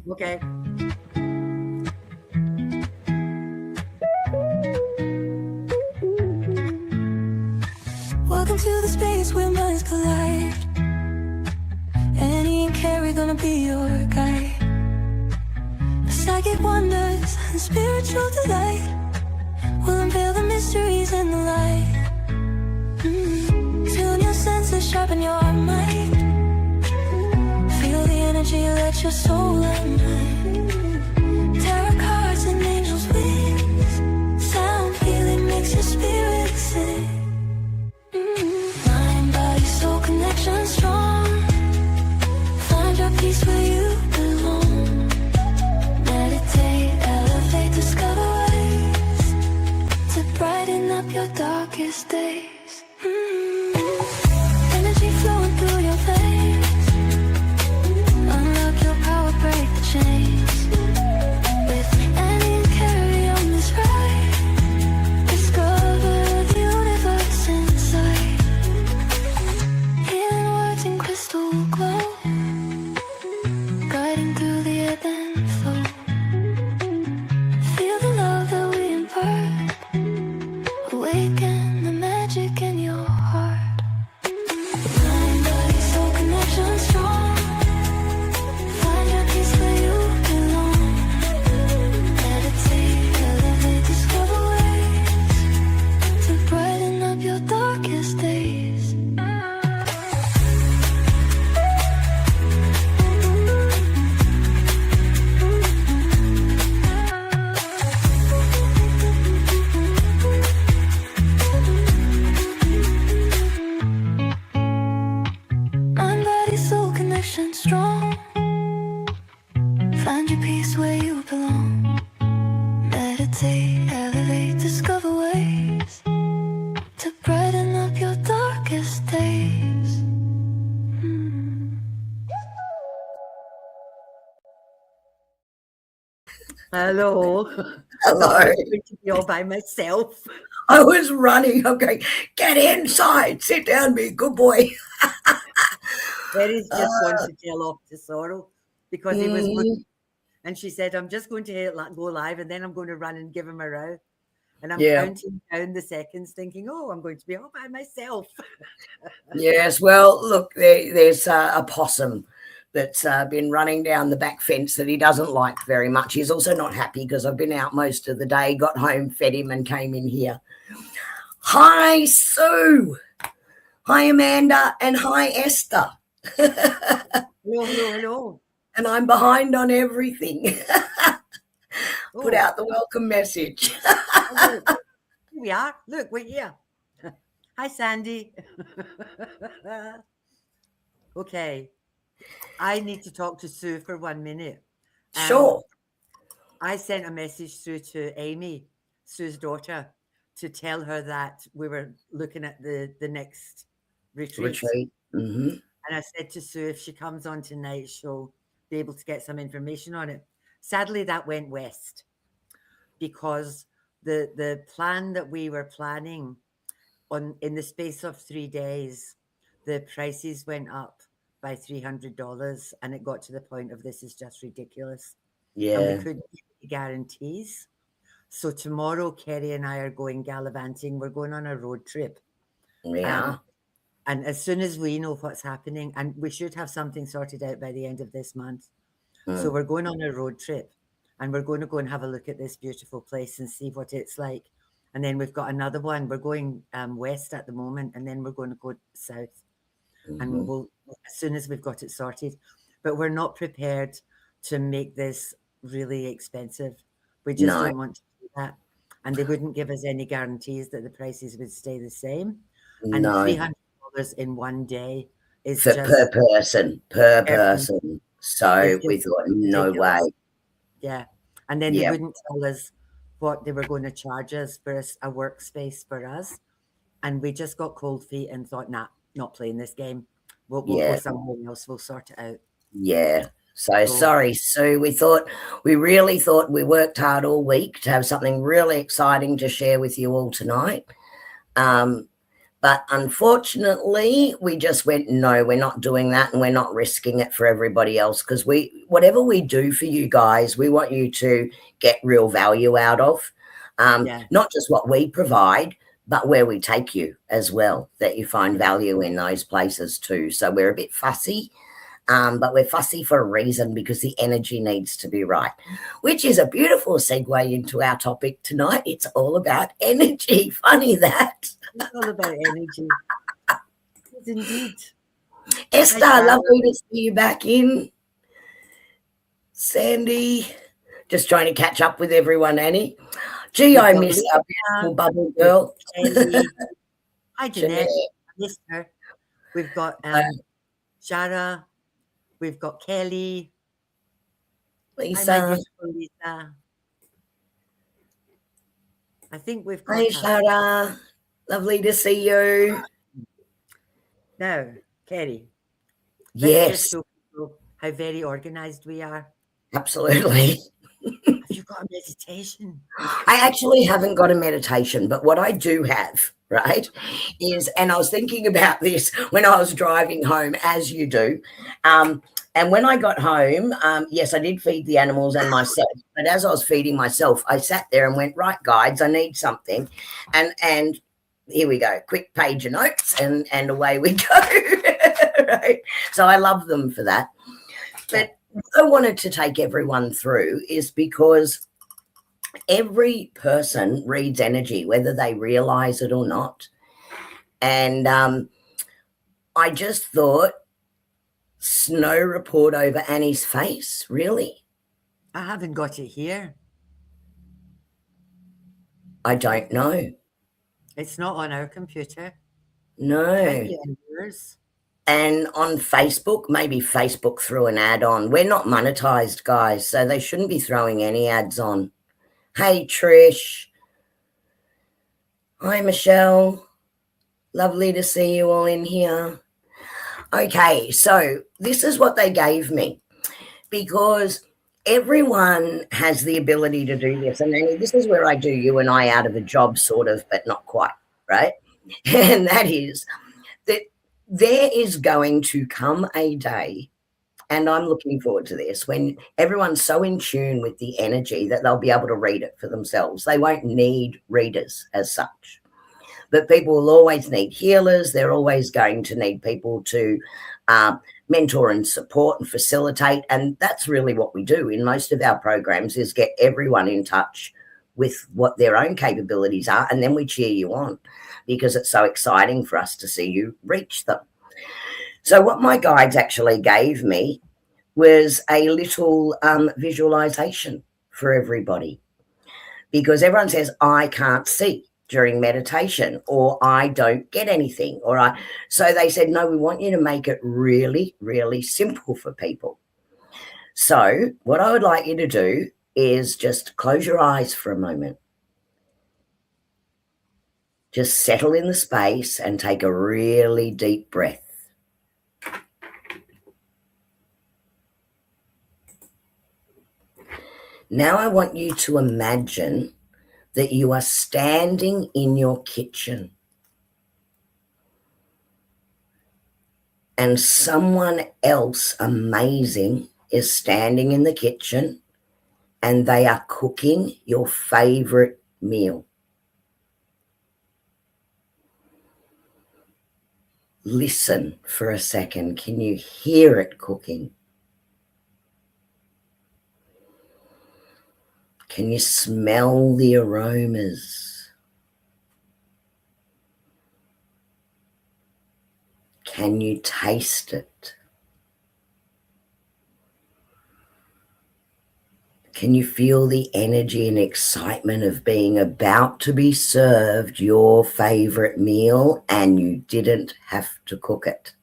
Okay. Welcome to the space where minds collide. Annie and Kerrie gonna be your guide. Psychic wonders and spiritual delight will unveil the mysteries in the light. Tune your senses, sharpen your mind. Feel the energy, let your soul unwind. Tarot cards and angels' wings. Sound healing makes your spirit sing. Mind, body, soul connection strong. Find your peace where you belong. Meditate, elevate, discover ways to brighten up your darkest days. Energy flowing through your veins. Unlock your power, break the chains. With Annie and Kerrie on this ride, discover the universe inside. Healing words in crystal glow, guiding through the ebb and flow. Feel the love that we impart. Awaken the magic in your heart. Mind, body, soul connection strong. Find your peace where you belong. Meditate, elevate, discover ways to brighten up your darkest days. Mind, body, soul connection strong. Find your peace where you belong. Meditate, elevate, discover ways to brighten up your darkest days. Hello. Hello. I was going to be all by myself. I was running. I'm going, get inside, sit down, be a good boy. Kerrie's just going to tell off to Sorrow because he was looking, and she said, I'm just going to go live and then I'm going to run and give him a row. And I'm counting down the seconds thinking, oh, I'm going to be all by myself. Yes, well, look, there's a possum that's been running down the back fence that he doesn't like very much. He's also not happy because I've been out most of the day, got home, fed him and came in here. Hi, Sue. Hi, Amanda. And hi, Esther. Hello. And I'm behind on everything. Put out the welcome message. Here we are. Look, we're here. Hi, Sandy. Okay. I need to talk to Sue for 1 minute. Sure. I sent a message through to Amy, Sue's daughter, to tell her that we were looking at the next retreat. Mm-hmm. And I said to Sue, if she comes on tonight, she'll be able to get some information on it. Sadly, that went west because the plan that we were planning in the space of 3 days, the prices went up by $300, and it got to the point of this is just ridiculous. Yeah. And we couldn't get any guarantees. So tomorrow, Kerrie and I are going gallivanting. We're going on a road trip. Yeah. And as soon as we know what's happening, and we should have something sorted out by the end of this month. So we're going on a road trip, and we're going to go and have a look at this beautiful place and see what it's like. And then we've got another one. We're going west at the moment, and then we're going to go south. And we'll, as soon as we've got it sorted. But we're not prepared to make this really expensive. We just don't want to do that. And they wouldn't give us any guarantees that the prices would stay the same. And $300 in 1 day is per just person. So we thought, no way. Yeah. And then they wouldn't tell us what they were going to charge us for a workspace for us. And we just got cold feet and thought, nah, not playing this game. We'll go somewhere else. We'll sort it out. Yeah. So sorry, Sue. We really thought we worked hard all week to have something really exciting to share with you all tonight. But unfortunately, we just went, no, we're not doing that, and we're not risking it for everybody else, because whatever we do for you guys, we want you to get real value out of. Not just what we provide, but where we take you as well, that you find value in those places too. So we're a bit fussy, but we're fussy for a reason, because the energy needs to be right, which is a beautiful segue into our topic tonight. It's all about energy. Funny that. It's all about energy. Yes, indeed. Esther, lovely to see you back in. Sandy, just trying to catch up with everyone, Annie. Gee, I miss our beautiful bubble girl. Hi, Jeanette. I missed her. We've got Shara. We've got Kelly. Lisa. Hi, my beautiful Lisa. I think we've got Hi, Shara. Lovely to see you. Now, Kerrie. Yes. Let's just show people how very organised we are. Absolutely. Have you got a meditation? I actually haven't got a meditation, but what I do have, right, is, and I was thinking about this when I was driving home, as you do, and when I got home, yes, I did feed the animals and myself, but as I was feeding myself, I sat there and went, right, guides, I need something, and here we go, quick page of notes, and away we go. Right? So I love them for that. But what I wanted to take everyone through is because every person reads energy, whether they realize it or not. And I just thought, snow report over Annie's face, really? I haven't got it here. I don't know. It's not on our computer. No. Might be on yours. And on Facebook, maybe Facebook threw an ad on. We're not monetized, guys, so they shouldn't be throwing any ads on. Hey, Trish. Hi, Michelle. Lovely to see you all in here. Okay, so this is what they gave me, because everyone has the ability to do this. And Annie, this is where I do you and I out of a job, sort of, but not quite, right? And that is that there is going to come a day, and I'm looking forward to this, when everyone's so in tune with the energy that they'll be able to read it for themselves. They won't need readers as such. But people will always need healers. They're always going to need people to mentor and support and facilitate. And that's really what we do in most of our programs, is get everyone in touch with what their own capabilities are. And then we cheer you on, because it's so exciting for us to see you reach them. So what my guides actually gave me was a little visualization for everybody, because everyone says, I can't see during meditation, or I don't get anything, so they said, no, we want you to make it really, really simple for people. So what I would like you to do is just close your eyes for a moment. Just settle in the space and take a really deep breath. Now I want you to imagine that you are standing in your kitchen, and someone else amazing is standing in the kitchen, and they are cooking your favorite meal. Listen for a second. Can you hear it cooking? Can you smell the aromas? Can you taste it? Can you feel the energy and excitement of being about to be served your favorite meal, and you didn't have to cook it?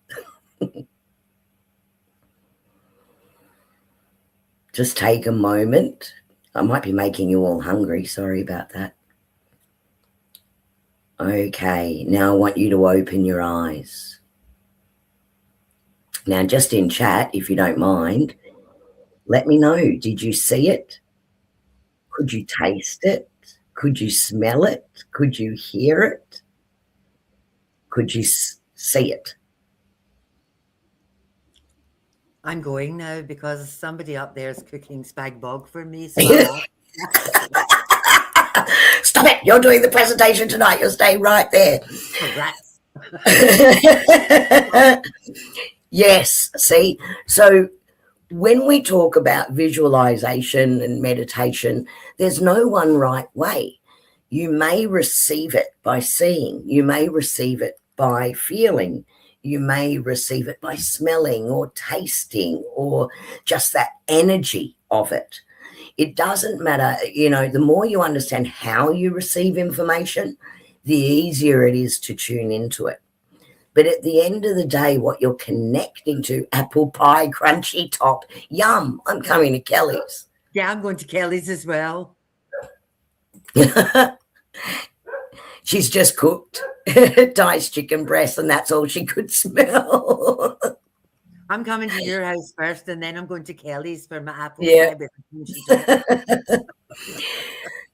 Just take a moment. I might be making you all hungry. Sorry about that. Okay, now I want you to open your eyes. Now, just in chat, if you don't mind, let me know. Did you see it? Could you taste it? Could you smell it? Could you hear it? Could you see it? I'm going now because somebody up there is cooking spag bog for me, so I'm off. Stop it. You're doing the presentation tonight. You'll stay right there. Rats. Yes. See, so when we talk about visualization and meditation, there's no one right way. You may receive it by seeing, you may receive it by feeling, you may receive it by smelling or tasting or just that energy of it. It doesn't matter, the more you understand how you receive information, the easier it is to tune into it. But at the end of the day, what you're connecting to, apple pie, crunchy top, yum, I'm coming to Kelly's. Yeah, I'm going to Kelly's as well. She's just cooked diced chicken breast, and that's all she could smell. I'm coming to your house first, and then I'm going to Kelly's for my apple Yeah. pie with crunchy top.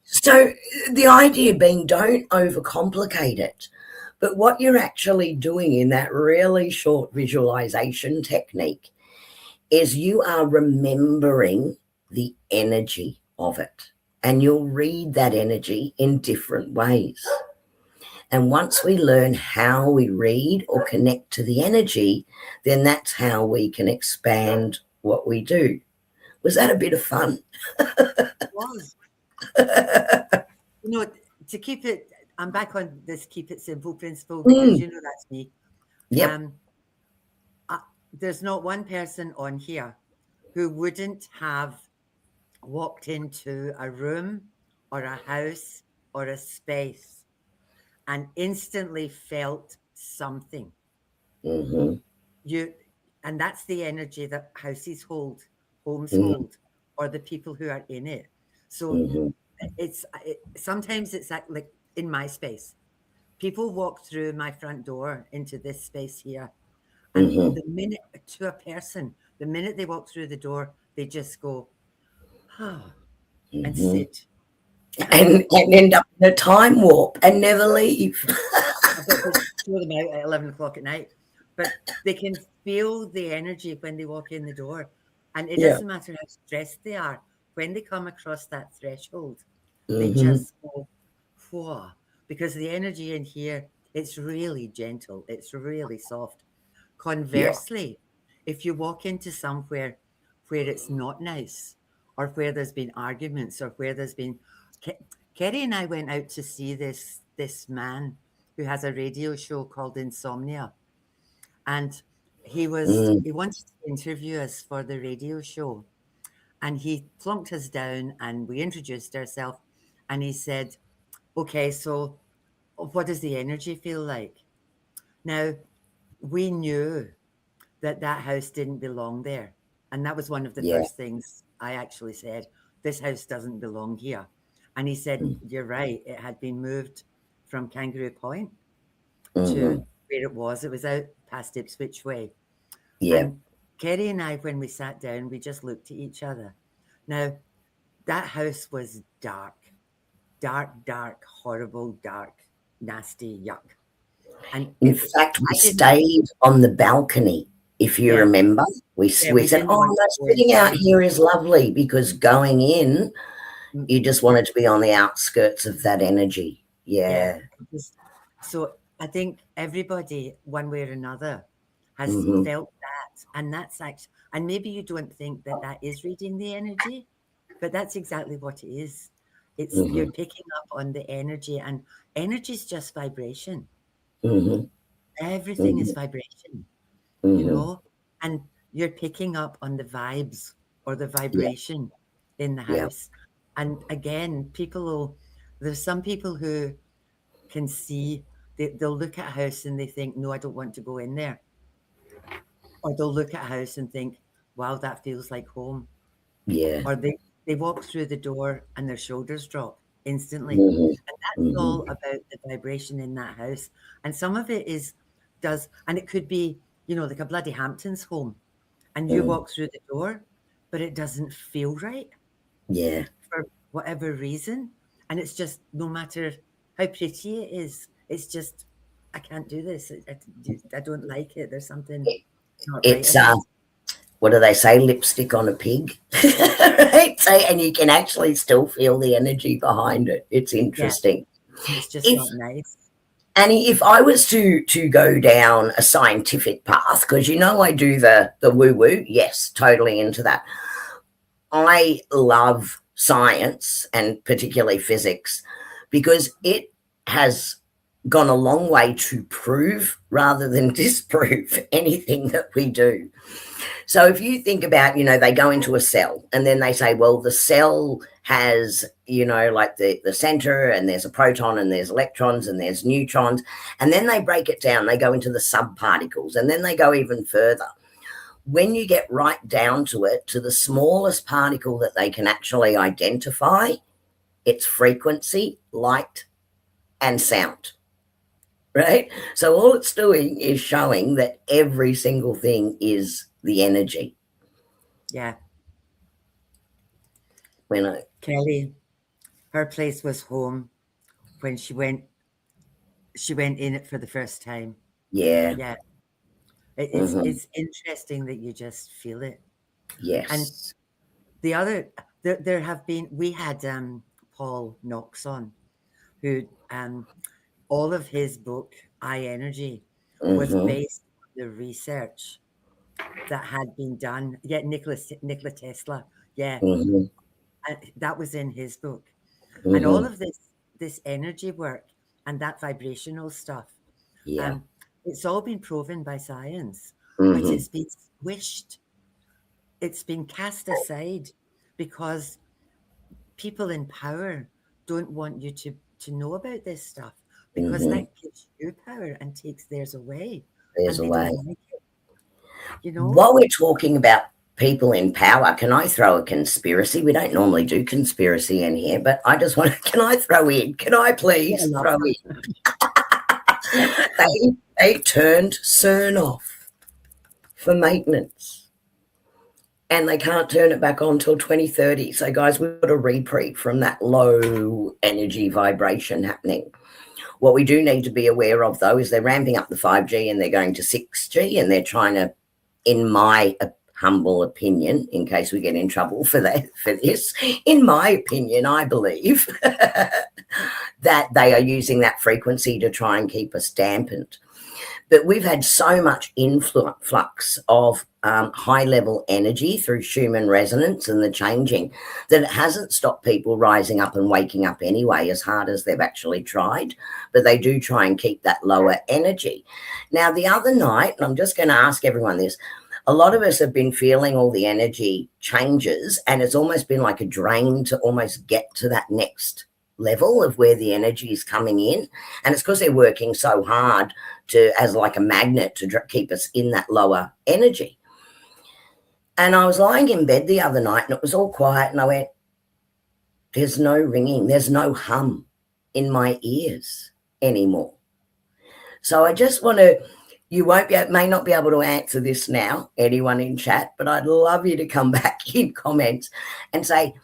So the idea being, don't overcomplicate it. But what you're actually doing in that really short visualization technique is you are remembering the energy of it. And you'll read that energy in different ways. And once we learn how we read or connect to the energy, then that's how we can expand what we do. Was that a bit of fun? It was. To keep it, I'm back on this keep it simple principle because that's me. Yep. There's not one person on here who wouldn't have walked into a room or a house or a space and instantly felt something. Mm-hmm. And that's the energy that houses hold, homes hold, or the people who are in it. So sometimes it's like in my space. People walk through my front door into this space here, and the minute to a person, the minute they walk through the door, they just go, and sit. And end up in a time warp and never leave. I've got to throw them out at 11 o'clock at night. But they can feel the energy when they walk in the door. And it doesn't matter how stressed they are. When they come across that threshold, they just go, whoa. Because the energy in here, it's really gentle. It's really soft. Conversely, if you walk into somewhere where it's not nice, or where there's been arguments, or where there's been... Kerrie and I went out to see this man who has a radio show called Insomnia. And he wanted to interview us for the radio show. And he plunked us down and we introduced ourselves. And he said, okay, so what does the energy feel like? Now, we knew that house didn't belong there. And that was one of the first things I actually said. This house doesn't belong here. And he said, you're right. It had been moved from Kangaroo Point to where it was. It was out past Ipswich Way. Yeah. And Kerrie and I, when we sat down, we just looked at each other. Now, that house was dark, horrible, dark, nasty, yuck. And in fact, we stayed on the balcony, if you remember. We said, sitting out here is lovely, because going in, you just wanted to be on the outskirts of that energy. Yeah. So I think everybody, one way or another, has felt that. And that's actually, and maybe you don't think that is reading the energy, but that's exactly what it is. It's you're picking up on the energy, and energy is just vibration. Everything is vibration, and you're picking up on the vibes or the vibration in the house. And again, there's some people who can see, they'll look at a house and they think, no, I don't want to go in there. Or they'll look at a house and think, wow, that feels like home. Yeah. Or they walk through the door and their shoulders drop instantly. And that's all about the vibration in that house. And some of it and it could be, like a bloody Hamptons home. And you walk through the door, but it doesn't feel right. Yeah. For whatever reason. And it's just, no matter how pretty it is, it's just I can't do this. I don't like it. There's something not right It's about it. what do they say? Lipstick on a pig, right? So, and you can actually still feel the energy behind it. It's interesting. It's just not nice. Annie, if I was to go down a scientific path, because I do the woo woo, yes, totally into that. I love science and particularly physics because it has gone a long way to prove rather than disprove anything that we do. So if you think about, they go into a cell and then they say, well, the cell has, like the center, and there's a proton and there's electrons and there's neutrons. And then they break it down. They go into the subparticles and then they go even further. When you get right down to it, to the smallest particle that they can actually identify, it's frequency, light, and sound. Right? So all it's doing is showing that every single thing is the energy. Yeah. Kerrie, her place was home when she went in it for the first time. Yeah. Yeah. It's interesting that you just feel it. Yes. And the other, there have been, we had Paul Knox on, who all of his book, I Energy, was based on the research that had been done. Yeah, Nikola Tesla. Yeah. That was in his book. And all of this energy work and that vibrational stuff, it's all been proven by science, but it's been squished. It's been cast aside because people in power don't want you to know about this stuff, because that gives you power and takes theirs away. There's a way. Like it, While we're talking about people in power, can I throw a conspiracy? We don't normally do conspiracy in here, but I just want to, can I throw in? Can I please throw in? They turned CERN off for maintenance, and they can't turn it back on till 2030. So, guys, we've got a reprieve from that low energy vibration happening. What we do need to be aware of, though, is they're ramping up the 5G and they're going to 6G, and they're trying to, in my humble opinion, in case we get in trouble for this, in my opinion, I believe that they are using that frequency to try and keep us dampened. But we've had so much influx of high-level energy through Schumann resonance and the changing that it hasn't stopped people rising up and waking up anyway, as hard as they've actually tried. But they do try and keep that lower energy. Now, the other night, and I'm just going to ask everyone this, a lot of us have been feeling all the energy changes, and it's almost been like a drain to almost get to that next level of where the energy is coming in. And it's because they're working so hard as like a magnet to keep us in that lower energy. And I was lying in bed the other night and it was all quiet, and I went, there's no ringing, there's no hum in my ears anymore. So I just want to, may not be able to answer this now, anyone in chat, but I'd love you to come back in comments and say,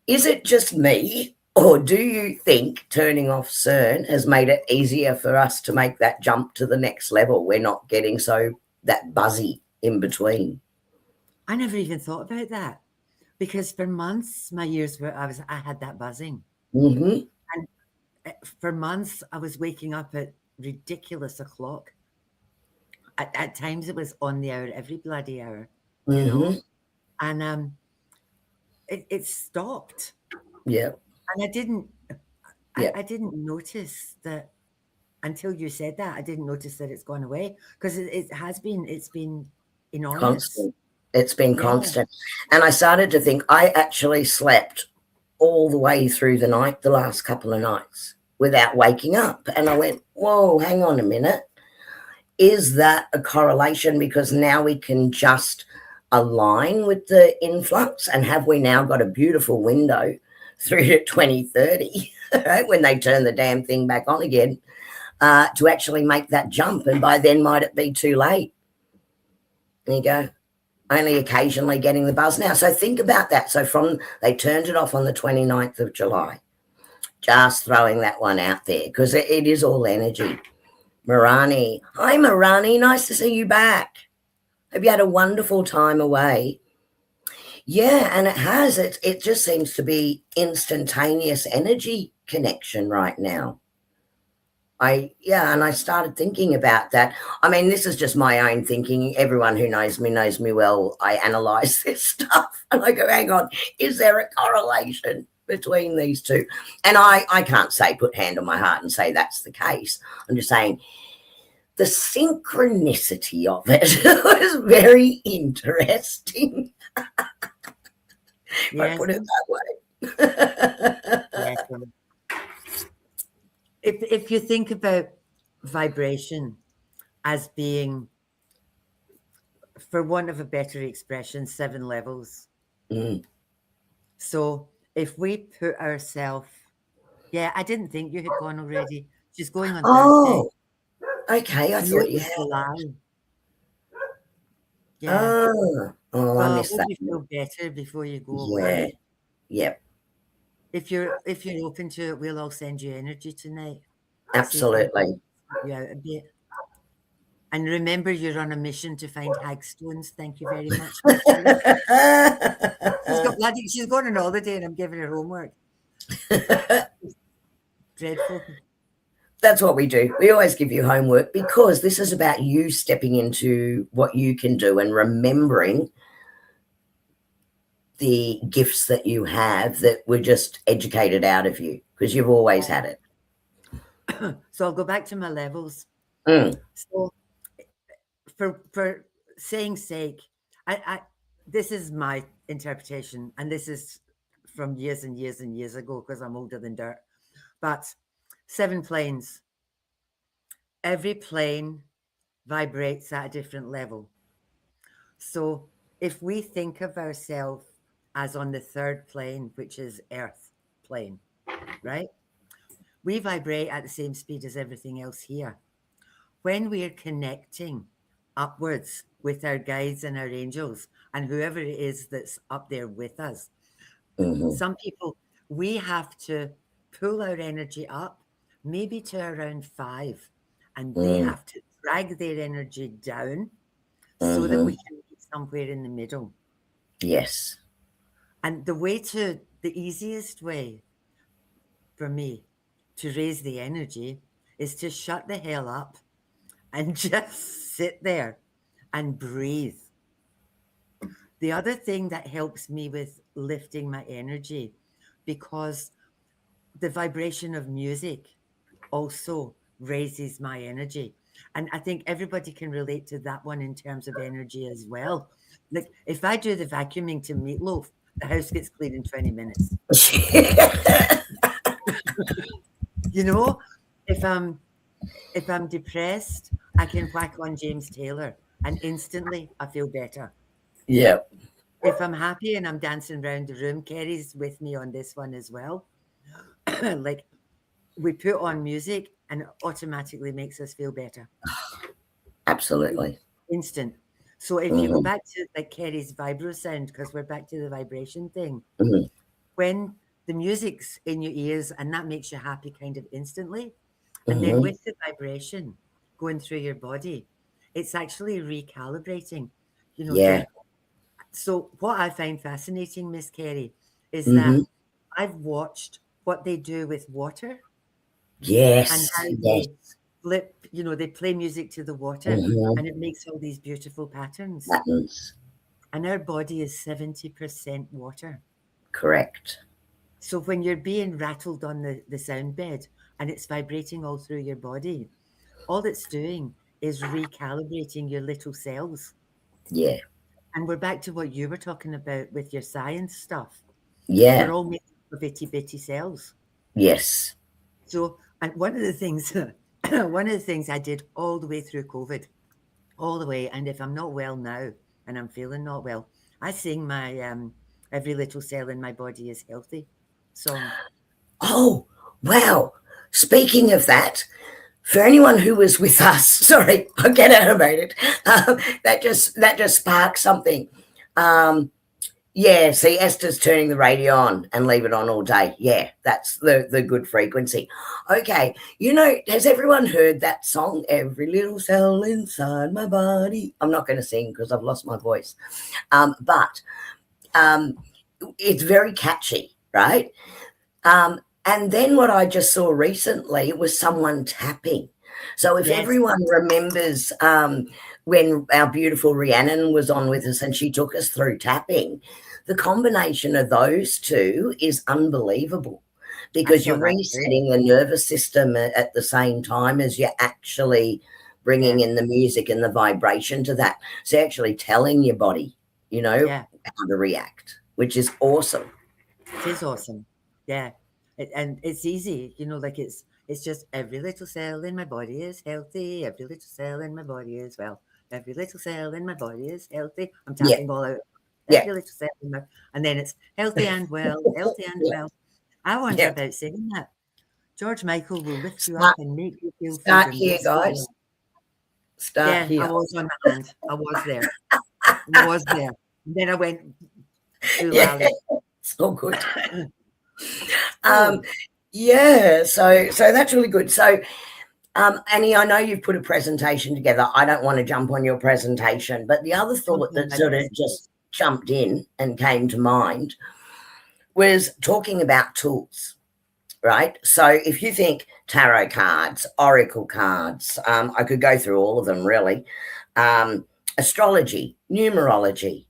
is it just me, or do you think turning off CERN has made it easier for us to make that jump to the next level? We're not getting that buzzy in between. I never even thought about that, because for months my ears were, I had that buzzing. And for months I was waking up at ridiculous o'clock. At times it was on the hour, every bloody hour, you know. And it stopped. Yeah. And I didn't notice that until you said that. I didn't notice that it's gone away, because it's been enormous. Constant. It's been constant. And I started to think, I actually slept all the way through the night, the last couple of nights, without waking up. And I went, whoa, hang on a minute. Is that a correlation? Because now we can just align with the influx, and have we now got a beautiful window through to 2030, right, when they turn the damn thing back on again, to actually make that jump? And by then, might it be too late? There you go. Only occasionally getting the buzz now. So think about that. So they turned it off on the 29th of July. Just throwing that one out there, because it is all energy. Marani. Hi, Marani. Nice to see you back. Hope you had a wonderful time away. Yeah, and it has. It just seems to be instantaneous energy connection right now. And I started thinking about that. I mean, this is just my own thinking. Everyone who knows me well. I analyze this stuff and I go, hang on, is there a correlation between these two? And I can't say, put hand on my heart and say that's the case. I'm just saying the synchronicity of it was very interesting. If I put it that way. Yes. If you think about vibration as being, for want of a better expression, 7 levels. So if we put ourselves, I didn't think you had gone already. She's going on Thursday. Okay, I thought you had. Yeah. I missed that. You feel better before you go Yeah. away. Yep. If you're open to it, we'll all send you energy tonight. Absolutely. Yeah, a bit. And remember, you're on a mission to find hagstones. Thank you very much. She's going on holiday and I'm giving her homework. Dreadful. That's what we do. We always give you homework because this is about you stepping into what you can do and remembering the gifts that you have that were just educated out of you because you've always had it. So I'll go back to my levels. So for saying sake, I this is my interpretation, and this is from years and years and years ago because I'm older than dirt. But 7 planes. Every plane vibrates at a different level. So if we think of ourselves as on the 3rd plane, which is Earth plane, right? We vibrate at the same speed as everything else here. When we're connecting upwards with our guides and our angels and whoever it is that's up there with us, some people, we have to pull our energy up maybe to around 5, and they have to drag their energy down so that we can meet somewhere in the middle. Yes. And the easiest way for me to raise the energy is to shut the hell up and just sit there and breathe. The other thing that helps me with lifting my energy, because the vibration of music also raises my energy. And I think everybody can relate to that one in terms of energy as well. Like if I do the vacuuming to Meatloaf, the house gets clean in 20 minutes. You know, if I'm depressed, I can whack on James Taylor and instantly I feel better. Yeah. If I'm happy and I'm dancing around the room, Kerrie's with me on this one as well. Like we put on music and it automatically makes us feel better. Absolutely. Instant. So if you go back to like Kerrie's vibro sound, because we're back to the vibration thing, when the music's in your ears and that makes you happy kind of instantly, and then with the vibration going through your body, it's actually recalibrating, you know. Yeah. So what I find fascinating, Miss Kerrie, is that I've watched what they do with water. Yes. And how they flip, you know, they play music to the water and it makes all these beautiful patterns. And our body is 70% water. Correct. So when you're being rattled on the sound bed and it's vibrating all through your body, all it's doing is recalibrating your little cells. Yeah. And we're back to what you were talking about with your science stuff. Yeah. We're all made of itty bitty cells. Yes. So, and one of the things I did all the way through COVID, all the way, and if I'm not well now and I'm feeling not well, I sing my every little cell in my body is healthy song. Oh, wow. Speaking of that, for anyone who was with us, sorry, I get animated. That just sparked something. Yeah, see, Esther's turning the radio on and leave it on all day. Yeah, that's the good frequency. Okay, has everyone heard that song, Every Little Cell Inside My Body? I'm not going to sing because I've lost my voice. But it's very catchy, right? And then what I just saw recently was someone tapping. So if everyone remembers when our beautiful Rhiannon was on with us and she took us through tapping, the combination of those two is unbelievable because you're resetting the nervous system at the same time as you're actually bringing in the music and the vibration to that. So actually telling your body, how to react, which is awesome. It is awesome. Yeah. And it's easy, like it's just every little cell in my body is healthy. Every little cell in my body is well. Every little cell in my body is healthy. I'm tapping all out. Every little cell in my, and then it's healthy and well, healthy and well. I wonder about singing that. George Michael will lift you up and make you feel Start freedom. here, guys. Start here. I was on my hand. I was there. I was there. And then I went through so good. So that's really good. So Annie, I know you've put a presentation together. I don't want to jump on your presentation, but the other thought that sort of just jumped in and came to mind was talking about tools, right? So if you think tarot cards, oracle cards, I could go through all of them really, astrology, numerology,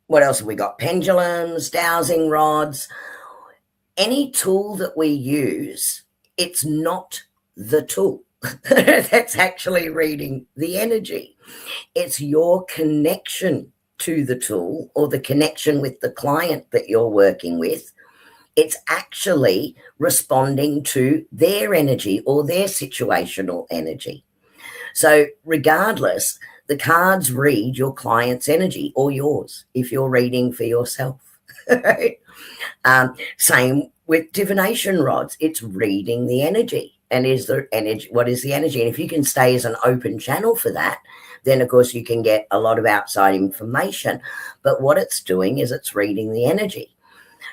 what else have we got? Pendulums, dowsing rods. Any tool that we use, it's not the tool that's actually reading the energy. It's your connection to the tool or the connection with the client that you're working with. It's actually responding to their energy or their situational energy. So regardless, the cards read your client's energy or yours if you're reading for yourself. Same with divination rods. It's reading the energy. And what is the energy? And if you can stay as an open channel for that, then of course you can get a lot of outside information. But what it's doing is it's reading the energy.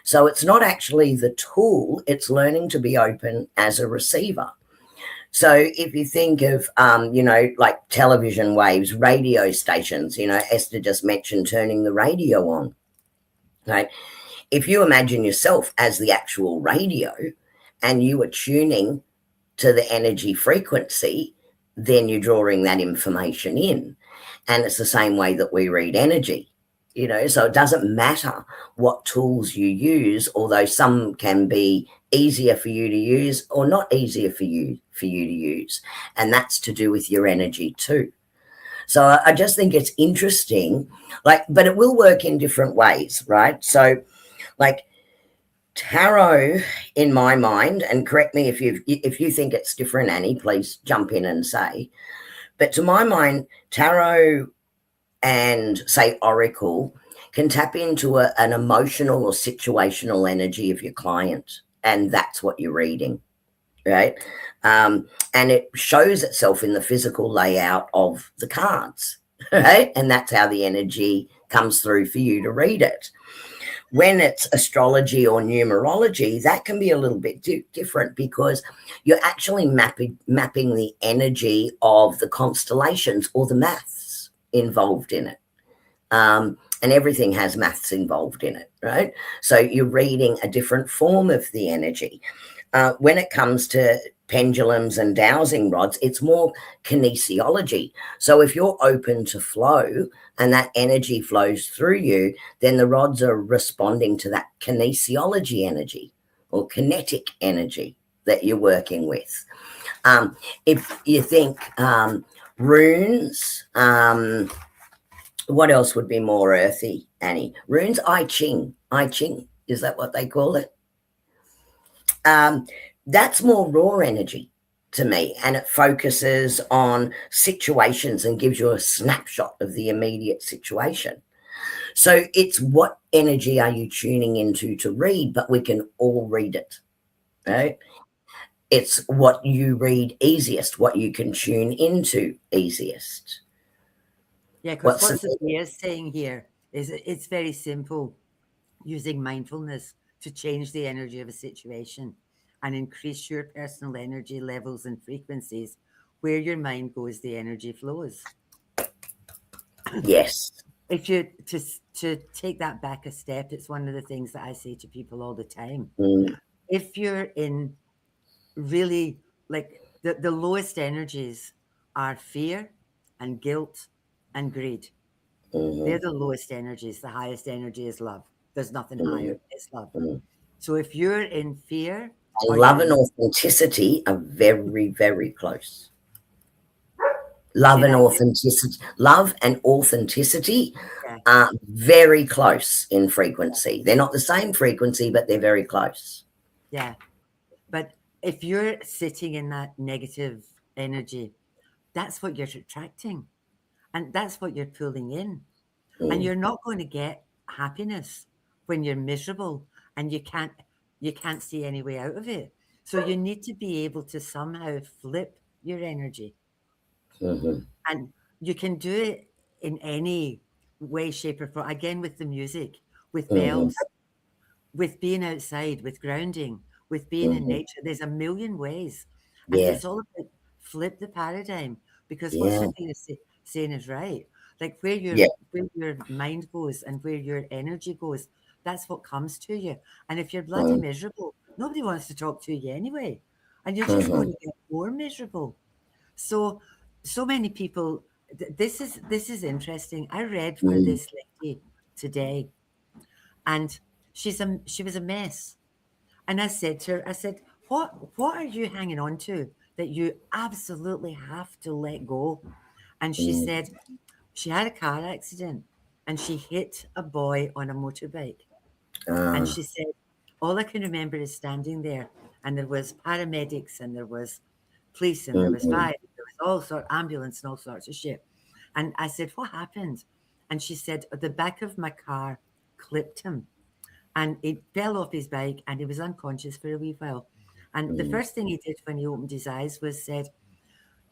So it's not actually the tool, it's learning to be open as a receiver. So if you think of, like television waves, radio stations, Esther just mentioned turning the radio on, right? If you imagine yourself as the actual radio and you are tuning to the energy frequency, then you're drawing that information in. And it's the same way that we read energy, so it doesn't matter what tools you use, although some can be easier for you to use or not easier for you to use. And that's to do with your energy too. So I just think it's interesting, but it will work in different ways, right? So tarot, in my mind, and correct me if you think it's different, Annie, please jump in and say, but to my mind, tarot and say oracle can tap into an emotional or situational energy of your client, and that's what you're reading, right? And it shows itself in the physical layout of the cards, right? And that's how the energy comes through for you to read it. When it's astrology or numerology, that can be a little bit different because you're actually mapping the energy of the constellations or the maths involved in it. And everything has maths involved in it, right? So you're reading a different form of the energy. When it comes to pendulums and dowsing rods, it's more kinesiology. So if you're open to flow and that energy flows through you, then the rods are responding to that kinesiology energy or kinetic energy that you're working with. If you think runes, what else would be more earthy, Annie? Runes, I Ching. I Ching, is that what they call it? That's more raw energy to me, and it focuses on situations and gives you a snapshot of the immediate situation. So it's what energy are you tuning into to read, but we can all read it, right? It's what you read easiest, what you can tune into easiest. Yeah, because What's what the thing? Sophia's saying here is it's very simple, using mindfulness to change the energy of a situation and increase your personal energy levels and frequencies. Where your mind goes, the energy flows. Yes. If you to take that back a step, it's one of the things that I say to people all the time. Mm, If you're in really like the lowest energies are fear and guilt and greed. They're mhm, the lowest energies. The highest energy is love. There's nothing mhm, higher. It's love. mhm. So if you're in fear And or you're love and in authenticity are very, very close. say that again, Love and authenticity yeah, are very close in frequency. They're not the same frequency, but they're very close. yeah. But if you're sitting in that negative energy, that's what you're attracting, and that's what you're pulling in. And Mm, you're not going to get happiness when you're miserable and you can't see any way out of it. So you need to be able to somehow flip your energy. mhm, And you can do it in any way, shape, or form. Again, with the music, with mhm, bells, with being outside, with grounding, with being in mhm. nature. There's a million ways. And Yeah, it's all about flip the paradigm because what yeah, Sophia's saying is right. Like yeah. where your mind goes and where your energy goes, that's what comes to you. And if you're bloody Mm, miserable, nobody wants to talk to you anyway. And you're just going mhm, to get more miserable. So, so many people. This is interesting. I read for mm, this lady today, and she was a mess. And I said to her, I said, what are you hanging on to that you absolutely have to let go? And she mm, said she had a car accident and she hit a boy on a motorbike. And ah, she said, all I can remember is standing there, and there was paramedics and there was police and there was mhm, fire, there was all sort ambulance and all sorts of shit. And I said, what happened? And she said, the back of my car clipped him and he fell off his bike and he was unconscious for a wee while. And the mm. first thing he did when he opened his eyes was said,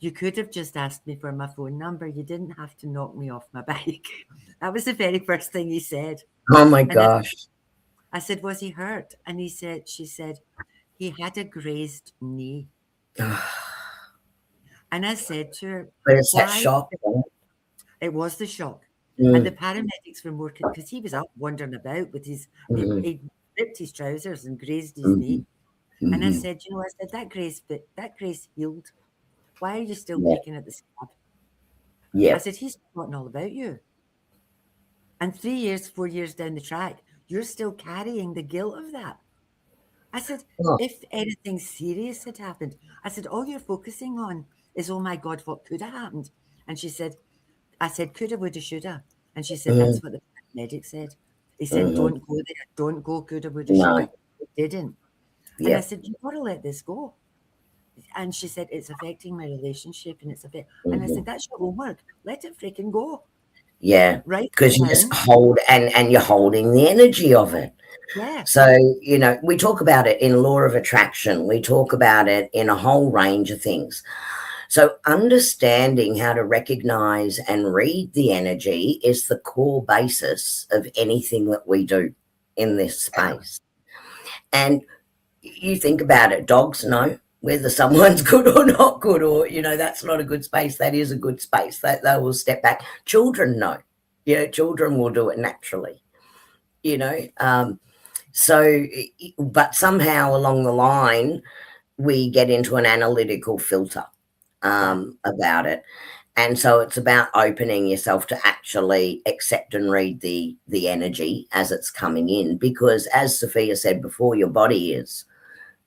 you could have just asked me for my phone number. You didn't have to knock me off my bike. That was the very first thing he said. Oh my And gosh. I said, was he hurt? And she said, he had a grazed knee. And I said to her, But it's that why? shock. Right? It was the shock. And the Mm, paramedics were more, because he was up wandering about with mhm, he ripped his trousers and grazed his knee. mhm, And I mhm. said, I said, that grace healed. Why are you still Yeah, picking at the scab? I yeah. said, he's forgotten all about you. And 3 years, 4 years down the track, you're still carrying the guilt of that. I said, Oh, if anything serious had happened, I said, all you're focusing on is, oh my God, what could have happened? And she said, I said, coulda, woulda, shoulda. And she said, mm, that's what the medic said. He said, mhm. don't go there. Don't go, coulda, woulda, No, shoulda. It didn't. And I yeah. said, you've got to let this go. And she said, it's affecting my relationship and and I Mhm. said, that's your homework. Let it freaking go. Yeah, Write because it you just down. hold and you're holding the energy of it. Yeah. So, we talk about it in law of attraction. We talk about it in a whole range of things. So, understanding how to recognize and read the energy is the core basis of anything that we do in this space. And you think about it, dogs know whether someone's good or not good, or, that's not a good space, that is a good space, that they will step back. Children know, children will do it naturally, you know. So, but somehow along the line, we get into an analytical filter Yeah. about it. And so it's about opening yourself to actually accept and read the energy as it's coming in, because as Sophia said before, your body is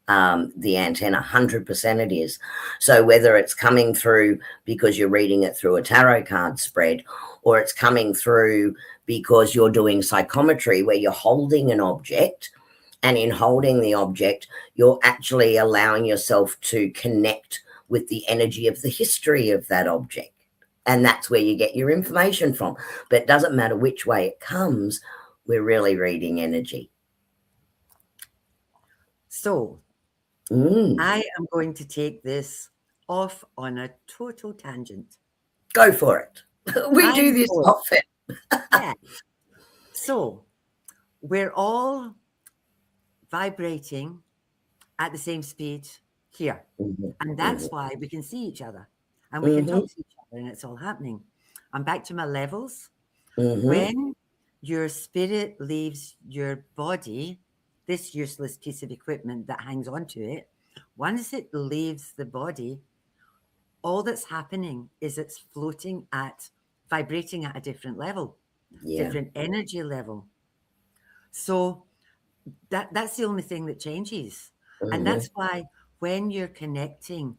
the antenna, 100% it is. So whether it's coming through because you're reading it through a tarot card spread, or it's coming through because you're doing psychometry where you're holding an object, and in holding the object, you're actually allowing yourself to connect with the energy of the history of that object. And that's where you get your information from. But it doesn't matter which way it comes, we're really reading energy. So Mm, I am going to take this off on a total tangent. go for it. We do this often. Yeah. So we're all vibrating at the same speed here. And that's why we can see each other and we can talk to each other and it's all happening. I'm back to my levels. When your spirit leaves your body, this useless piece of equipment that hangs onto it, once it leaves the body, all that's happening is it's vibrating at a different level, different energy level. So that's the only thing that changes. And that's why when you're connecting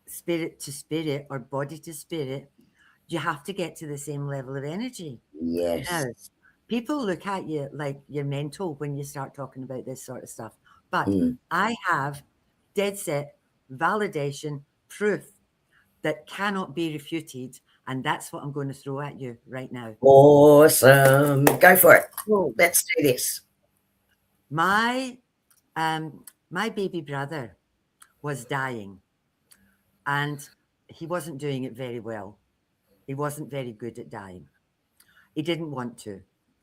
spirit to spirit or body to spirit, you have to get to the same level of energy. Yes. Now, people look at you like you're mental when you start talking about this sort of stuff. But I have dead set validation, proof that cannot be refuted. And that's what I'm going to throw at you right now. Awesome. Go for it. Let's do this. My baby brother was dying and he wasn't doing it very well. He wasn't very good at dying. He didn't want to.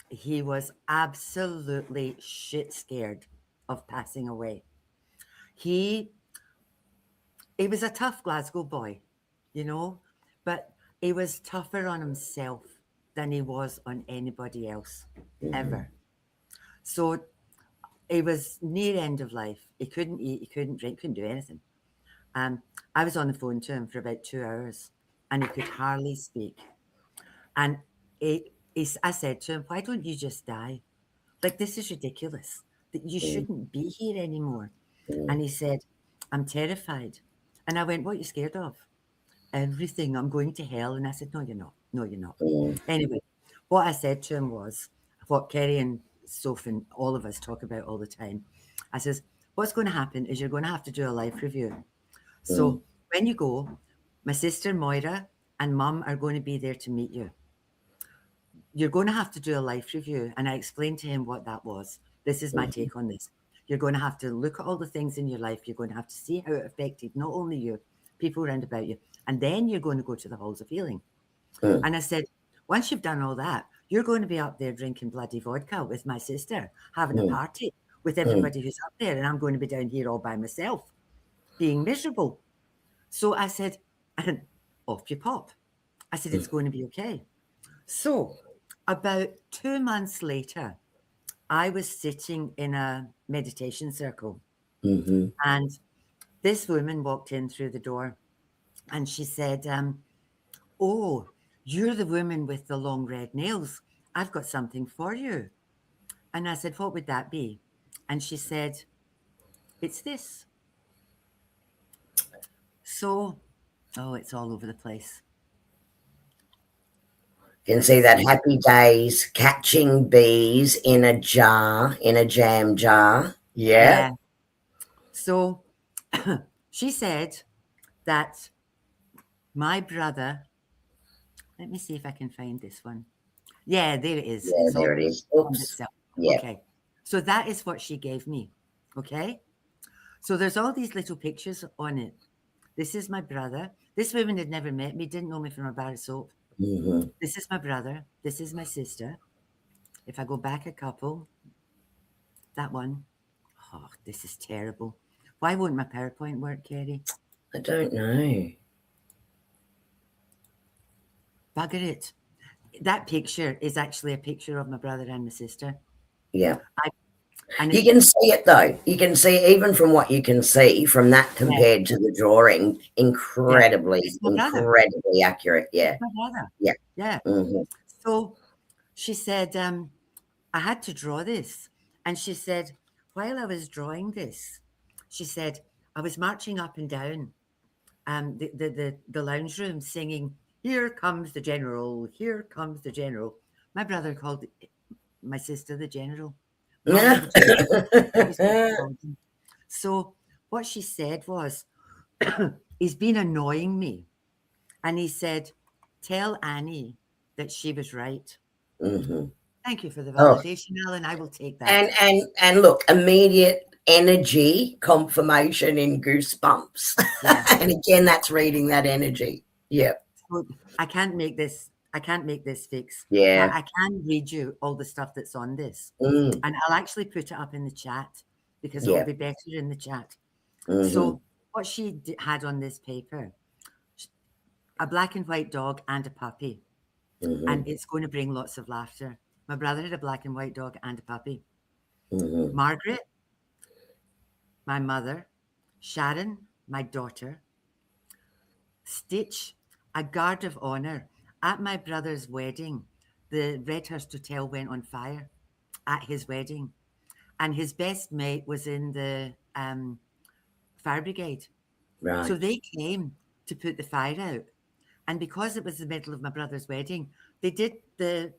He was absolutely shit scared of passing away. He was a tough Glasgow boy, you know, but he was tougher on himself than he was on anybody else, ever. So he was near end of life. He couldn't eat, he couldn't drink, couldn't do anything. I was on the phone to him for about 2 hours and he could hardly speak. And I said to him, why don't you just die? Like, this is ridiculous. That you shouldn't be here anymore. And he said, I'm terrified. And I went, what are you scared of? Everything. I'm going to hell. And I said, no, you're not. No, you're not. Anyway, what I said to him was what Kerrie and Sophie and all of us talk about all the time. I says, what's going to happen is you're going to have to do a life review. So when you go, my sister Moira and Mum are going to be there to meet you. You're going to have to do a life review. And I explained to him what that was. This is my take on this. You're going to have to look at all the things in your life. You're going to have to see how it affected not only you, people around about you. And then you're going to go to the halls of healing. And I said, once you've done all that, you're going to be up there drinking bloody vodka with my sister, having a party with everybody who's up there. And I'm going to be down here all by myself, being miserable. So I said, and off you pop. I said, it's going to be okay. So about 2 months later, I was sitting in a meditation circle and this woman walked in through the door and she said, oh, you're the woman with the long red nails. I've got something for you. And I said, what would that be? And she said, it's this. So, it's all over the place. You can see that happy days, catching bees in a jar, in a jam jar. Yeah. So she said that my brother, let me see if I can find this one. Yeah, there it is. Yeah, there it is. Oops. Yeah. Okay. So that is what she gave me. Okay. So there's all these little pictures on it. This is my brother. This woman had never met me, didn't know me from a bar of soap. This is my brother. This is my sister. If I go back a couple, that one. Oh, this is terrible. Why won't my PowerPoint work, Kerrie? I don't know. Bugger it. That picture is actually a picture of my brother and my sister. Yeah. You can see it though. You can see even from what you can see from that compared to the drawing, incredibly accurate. Yeah. My brother. Yeah. Yeah. So she said, I had to draw this. And she said, while I was drawing this, she said, I was marching up and down the lounge room singing, here comes the general, here comes the general. My brother called my sister the general. So what she said was, he's been annoying me. And he said, tell Annie that she was right. Thank you for the validation, Alan. I will take that. And look, immediate energy confirmation in goosebumps. And again, that's reading that energy. Yeah. So I can't make this fix, but Yeah. I can read you all the stuff that's on this. Mm. And I'll actually put it up in the chat because it will Yeah. be better in the chat. Mhm. So what she had on this paper, a black and white dog and a puppy, Mhm. and it's going to bring lots of laughter. My brother had a black and white dog and a puppy. Mhm. Margaret, my mother. Sharon, my daughter. Stitch, a guard of honor. At my brother's wedding, the Redhurst Hotel went on fire at his wedding, and his best mate was in the fire brigade. Right. So they came to put the fire out. And because it was the middle of my brother's wedding, they did the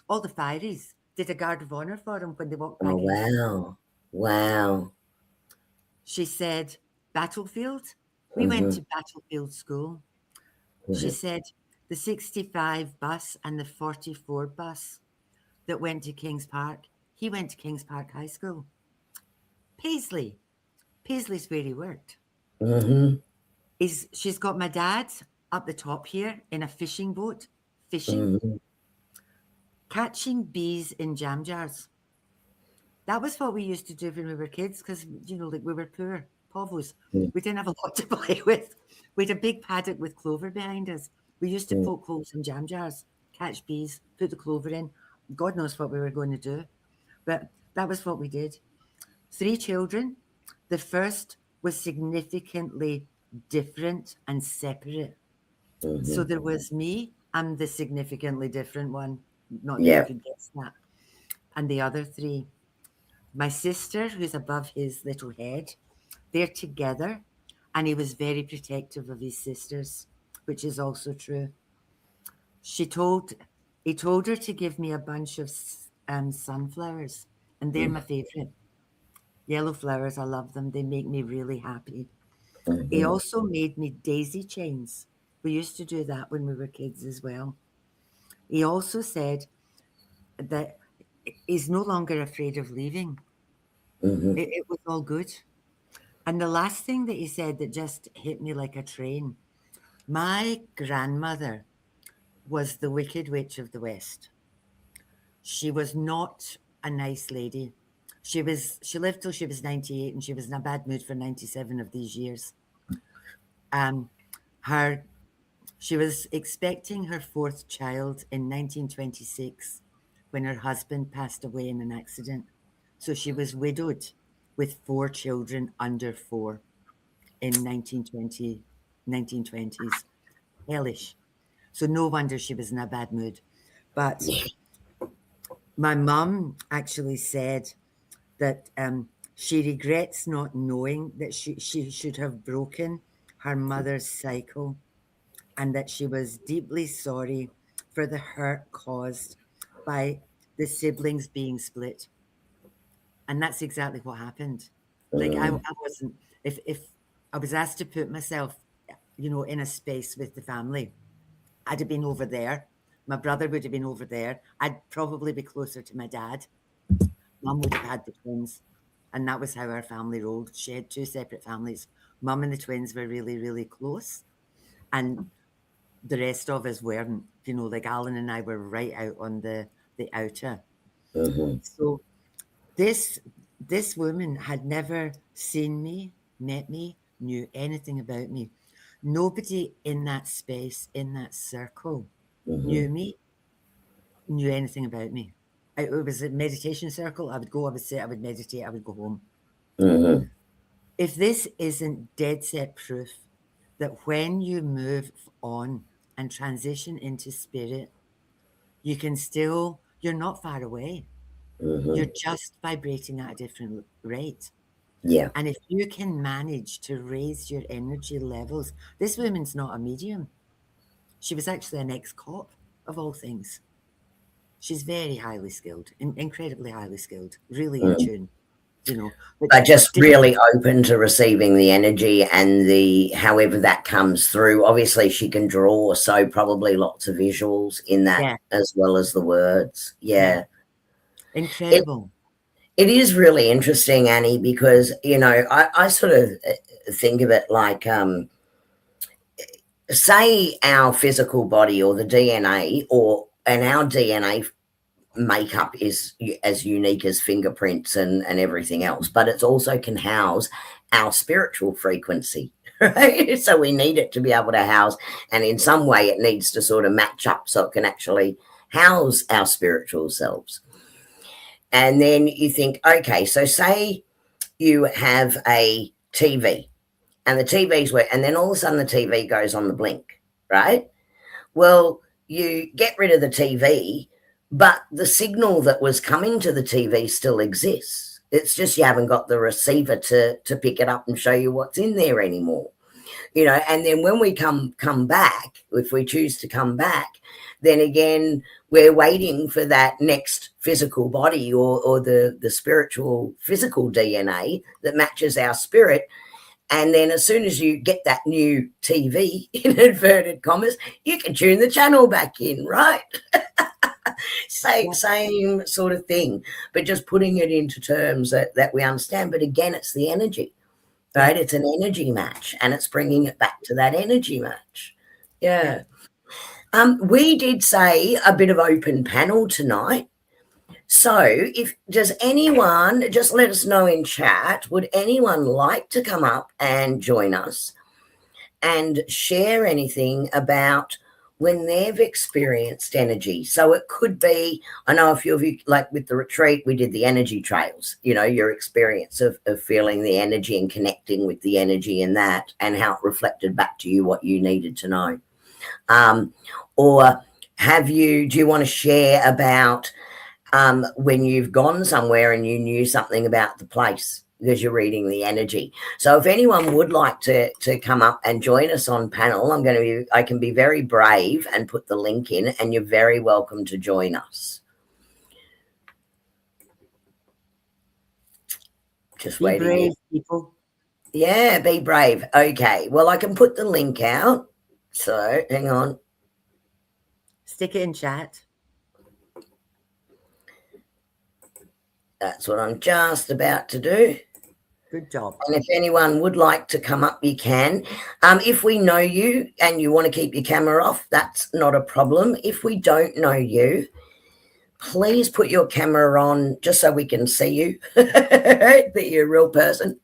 all the fireys did a guard of honor for him when they walked back Oh, in. wow. Wow. She said, battlefield. We went Mhm. to battlefield school. She Mhm. said, the 65 bus and the 44 bus that went to Kings Park, he went to Kings Park High School. Paisley. Paisley's where he worked. Mhm. She's got my dad up the top here in a fishing boat, fishing, Mhm. catching bees in jam jars. That was what we used to do when we were kids because, like we were poor, povos. Mm. We didn't have a lot to play with. We had a big paddock with clover behind us. We used to Mm. poke holes in jam jars, catch bees, put the clover in. God knows what we were going to do. But that was what we did. 3 children. The first was significantly different and separate. So Mhm. there was me. I'm the significantly different one. Not that you Yeah. could guess that. And the other 3. My sister, who's above his little head, they're together. And he was very protective of his sisters, which is also true. He told her to give me a bunch of sunflowers, and they're my favorite. Yellow flowers, I love them. They make me really happy. He Mhm. also made me daisy chains. We used to do that when we were kids as well. He also said that he's no longer afraid of leaving. Mhm. It was all good. And the last thing that he said that just hit me like a train, my grandmother was the Wicked Witch of the West. She was not a nice lady. She lived till she was 98 and she was in a bad mood for 97 of these years. Um, her She was expecting her 4th child in 1926 when her husband passed away in an accident. So she was widowed with 4 children under 4 in 1920s. Hellish. So no wonder she was in a bad mood. But my mum actually said that she regrets not knowing that she should have broken her mother's cycle and that she was deeply sorry for the hurt caused by the siblings being split. And that's exactly what happened. Like Mm. I wasn't if I was asked to put myself, in a space with the family, I'd have been over there. My brother would have been over there. I'd probably be closer to my dad. Mum would have had the twins. And that was how our family rolled. She had 2 separate families. Mum and the twins were really, really close. And the rest of us weren't, like Alan and I were right out on the outer. Mhm. So this woman had never seen me, met me, knew anything about me. Nobody in that space, in that circle, Mhm. knew me, knew anything about me. It was a meditation circle. I would go, I would sit, I would meditate, I would go home. Mhm. If this isn't dead set proof that when you move on and transition into spirit, you're not far away. You're Mhm. just vibrating at a different rate. Yeah. And if you can manage to raise your energy levels, this woman's not a medium. She was actually an ex-cop, of all things. She's very highly skilled, incredibly highly skilled, really in Mm. tune, but But just didn't. really open to receiving the energy and the however that comes through. Obviously, she can draw, so probably lots of visuals in that Yeah, as well as the words. yeah, Yeah. It incredible. it is really interesting, Annie, because I sort of think of it like say our physical body or the DNA and our DNA makeup is as unique as fingerprints and everything else, but it also can house our spiritual frequency, right? So we need it to be able to house, and in some way it needs to sort of match up so it can actually house our spiritual selves. And then you think, okay, so say you have a TV and the TV's where, and then all of a sudden the TV goes on the blink, right? Well, you get rid of the TV, but the signal that was coming to the TV still exists. It's just you haven't got the receiver to pick it up and show you what's in there anymore. And then when we come back, if we choose to come back, then again, we're waiting for that next physical body or the spiritual physical DNA that matches our spirit. And then as soon as you get that new TV, in inverted commas, you can tune the channel back in, right? Same sort of thing, but just putting it into terms that we understand. But again, it's the energy, right? It's an energy match, and it's bringing it back to that energy match. Yeah. We did say a bit of open panel tonight. So does anyone, just let us know in chat, would anyone like to come up and join us and share anything about when they've experienced energy? So it could be, I know a few of you, like with the retreat, we did the energy trails, your experience of feeling the energy and connecting with the energy in that, and how it reflected back to you what you needed to know. Or do you want to share about when you've gone somewhere and you knew something about the place because you're reading the energy? So if anyone would like to come up and join us on panel, I can be very brave and put the link in, and you're very welcome to join us. Just waiting. Be brave, people. Yeah, be brave. Okay, well, I can put the link out. So hang on. Stick it in chat. That's what I'm just about to do. Good job. And if anyone would like to come up, you can. If we know you and you want to keep your camera off, that's not a problem. If we don't know you, please put your camera on just so we can see you, that you're a real person.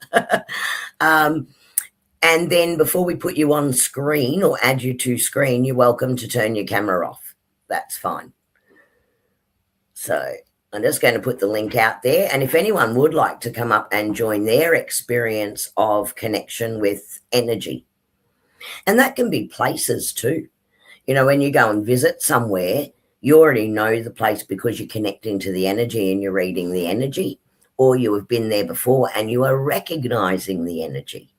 And then before we put you on screen or add you to screen, you're welcome to turn your camera off. That's fine. So I'm just going to put the link out there. And if anyone would like to come up and join their experience of connection with energy, and that can be places too. When you go and visit somewhere, you already know the place because you're connecting to the energy and you're reading the energy, or you have been there before and you are recognizing the energy.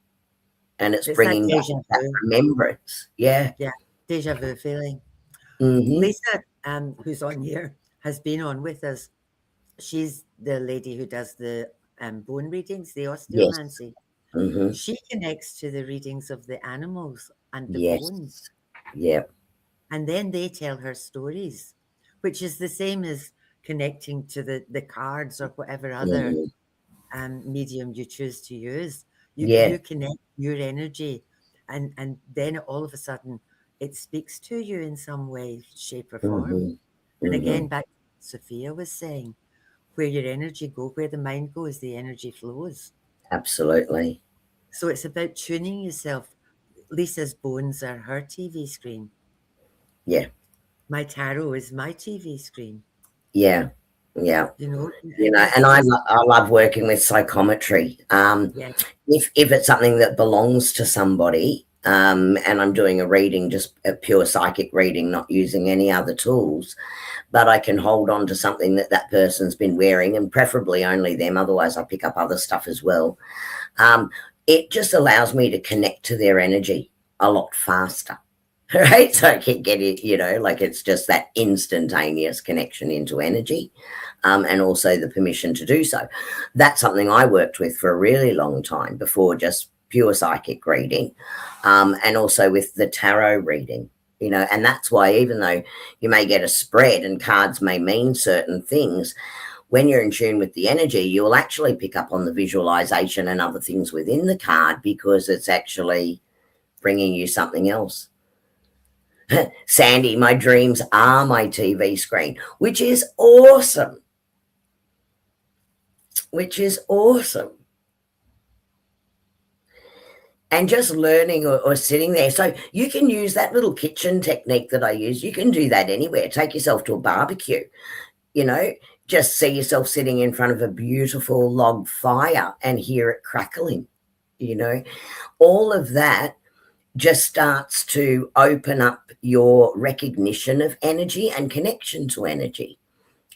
And it's bringing back that remembrance. Yeah. Yeah. Deja vu feeling. Mm-hmm. Lisa, who's on here, has been on with us. She's the lady who does the bone readings, the osteomancy. Yes. Mm-hmm. She connects to the readings of the animals and the bones. Yeah. And then they tell her stories, which is the same as connecting to the cards or whatever other medium you choose to use. You connect your energy, and then all of a sudden it speaks to you in some way, shape, or form. Mm-hmm. And again, back to what Sophia was saying, where your energy goes, where the mind goes, the energy flows. Absolutely. So it's about tuning yourself. Lisa's bones are her TV screen. Yeah. My tarot is my TV screen. Yeah. Yeah. And I love working with psychometry. If it's something that belongs to somebody, and I'm doing a reading, just a pure psychic reading, not using any other tools, but I can hold on to something that person's been wearing, and preferably only them. Otherwise, I pick up other stuff as well. It just allows me to connect to their energy a lot faster. Right, so I can get it, it's just that instantaneous connection into energy, and also the permission to do so. That's something I worked with for a really long time before just pure psychic reading, and also with the tarot reading, and that's why even though you may get a spread and cards may mean certain things, when you're in tune with the energy, you will actually pick up on the visualization and other things within the card because it's actually bringing you something else. Sandy, my dreams are my TV screen, which is awesome. Which is awesome. And just learning or sitting there. So you can use that little kitchen technique that I use. You can do that anywhere. Take yourself to a barbecue, you know, just see yourself sitting in front of a beautiful log fire and hear it crackling, you know. All of that just starts to open up your recognition of energy and connection to energy.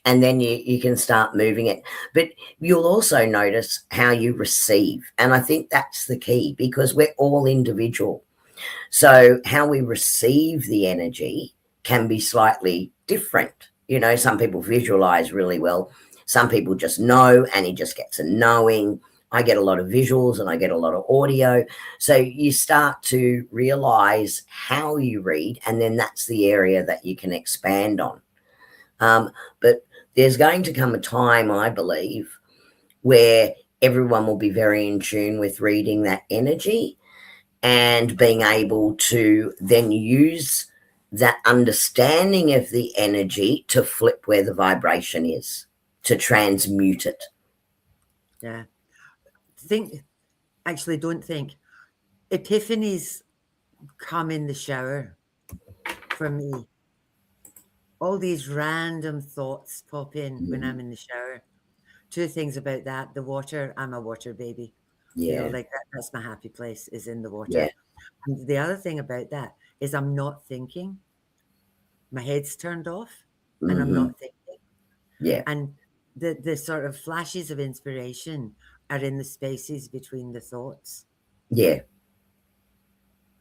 And then you can start moving it. But you'll also notice how you receive. And I think that's the key, because we're all individual. So how we receive the energy can be slightly different. You know, some people visualize really well. Some people just know, and he just gets a knowing. I get a lot of visuals and I get a lot of audio. So you start to realize how you read, and then that's the area that you can expand on. But there's going to come a time, I believe, where everyone will be very in tune with reading that energy and being able to then use that understanding of the energy to flip where the vibration is, to transmute it. Yeah. Don't think. Epiphanies come in the shower for me. All these random thoughts pop in when I'm in the shower. Two things about that. The water, I'm a water baby. Yeah. You know, like that's my happy place, is in the water. Yeah. And the other thing about that is I'm not thinking. My head's turned off and I'm not thinking. Yeah. And the sort of flashes of inspiration are in the spaces between the thoughts. Yeah.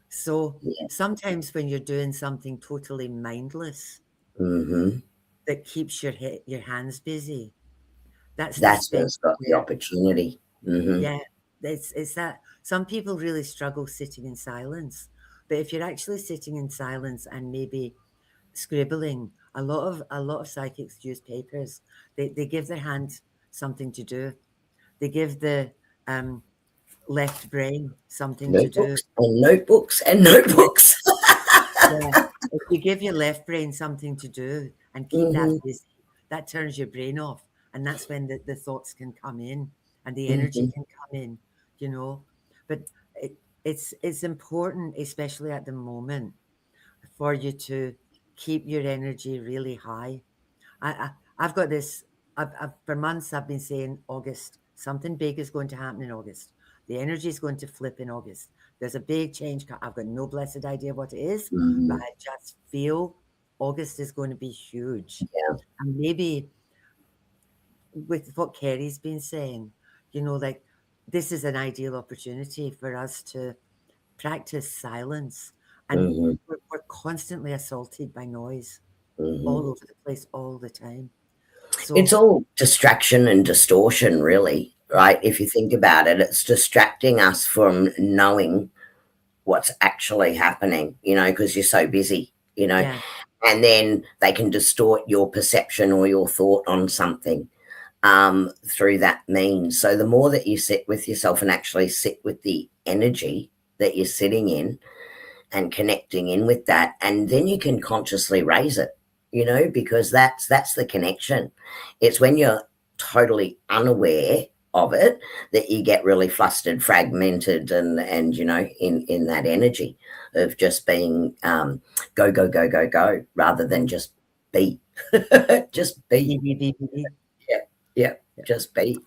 So sometimes when you're doing something totally mindless that keeps your hands busy, that's the That's where space it's got the where, opportunity. yeah, it's that. Some people really struggle sitting in silence, but if you're actually sitting in silence and maybe scribbling, a lot of psychics use papers. They give their hand something to do. They give the left brain something to do. Notebooks and notebooks and notebooks. Yeah. If you give your left brain something to do and keep that busy, that turns your brain off. And that's when the thoughts can come in and the energy can come in, you know. But it's important, especially at the moment, for you to keep your energy really high. I've got this, for months I've been saying August, something big is going to happen in August. The energy is going to flip in August. There's a big change. I've got no blessed idea what it is, but I just feel August is going to be huge. Yeah. And maybe with what Kerrie's been saying, you know, like this is an ideal opportunity for us to practice silence. And we're constantly assaulted by noise all over the place all the time. So It's all distraction and distortion, really, right? If you think about it, it's distracting us from knowing what's actually happening, you know, because you're so busy, you know. yeah, And then they can distort your perception or your thought on something through that means. So the more that you sit with yourself and actually sit with the energy that you're sitting in and connecting in with that, and then you can consciously raise it, you know, because that's the connection. It's when you're totally unaware of it that you get really flustered, fragmented, and you know, in that energy of just being go go go go go rather than just be. Just be. Yeah, just be.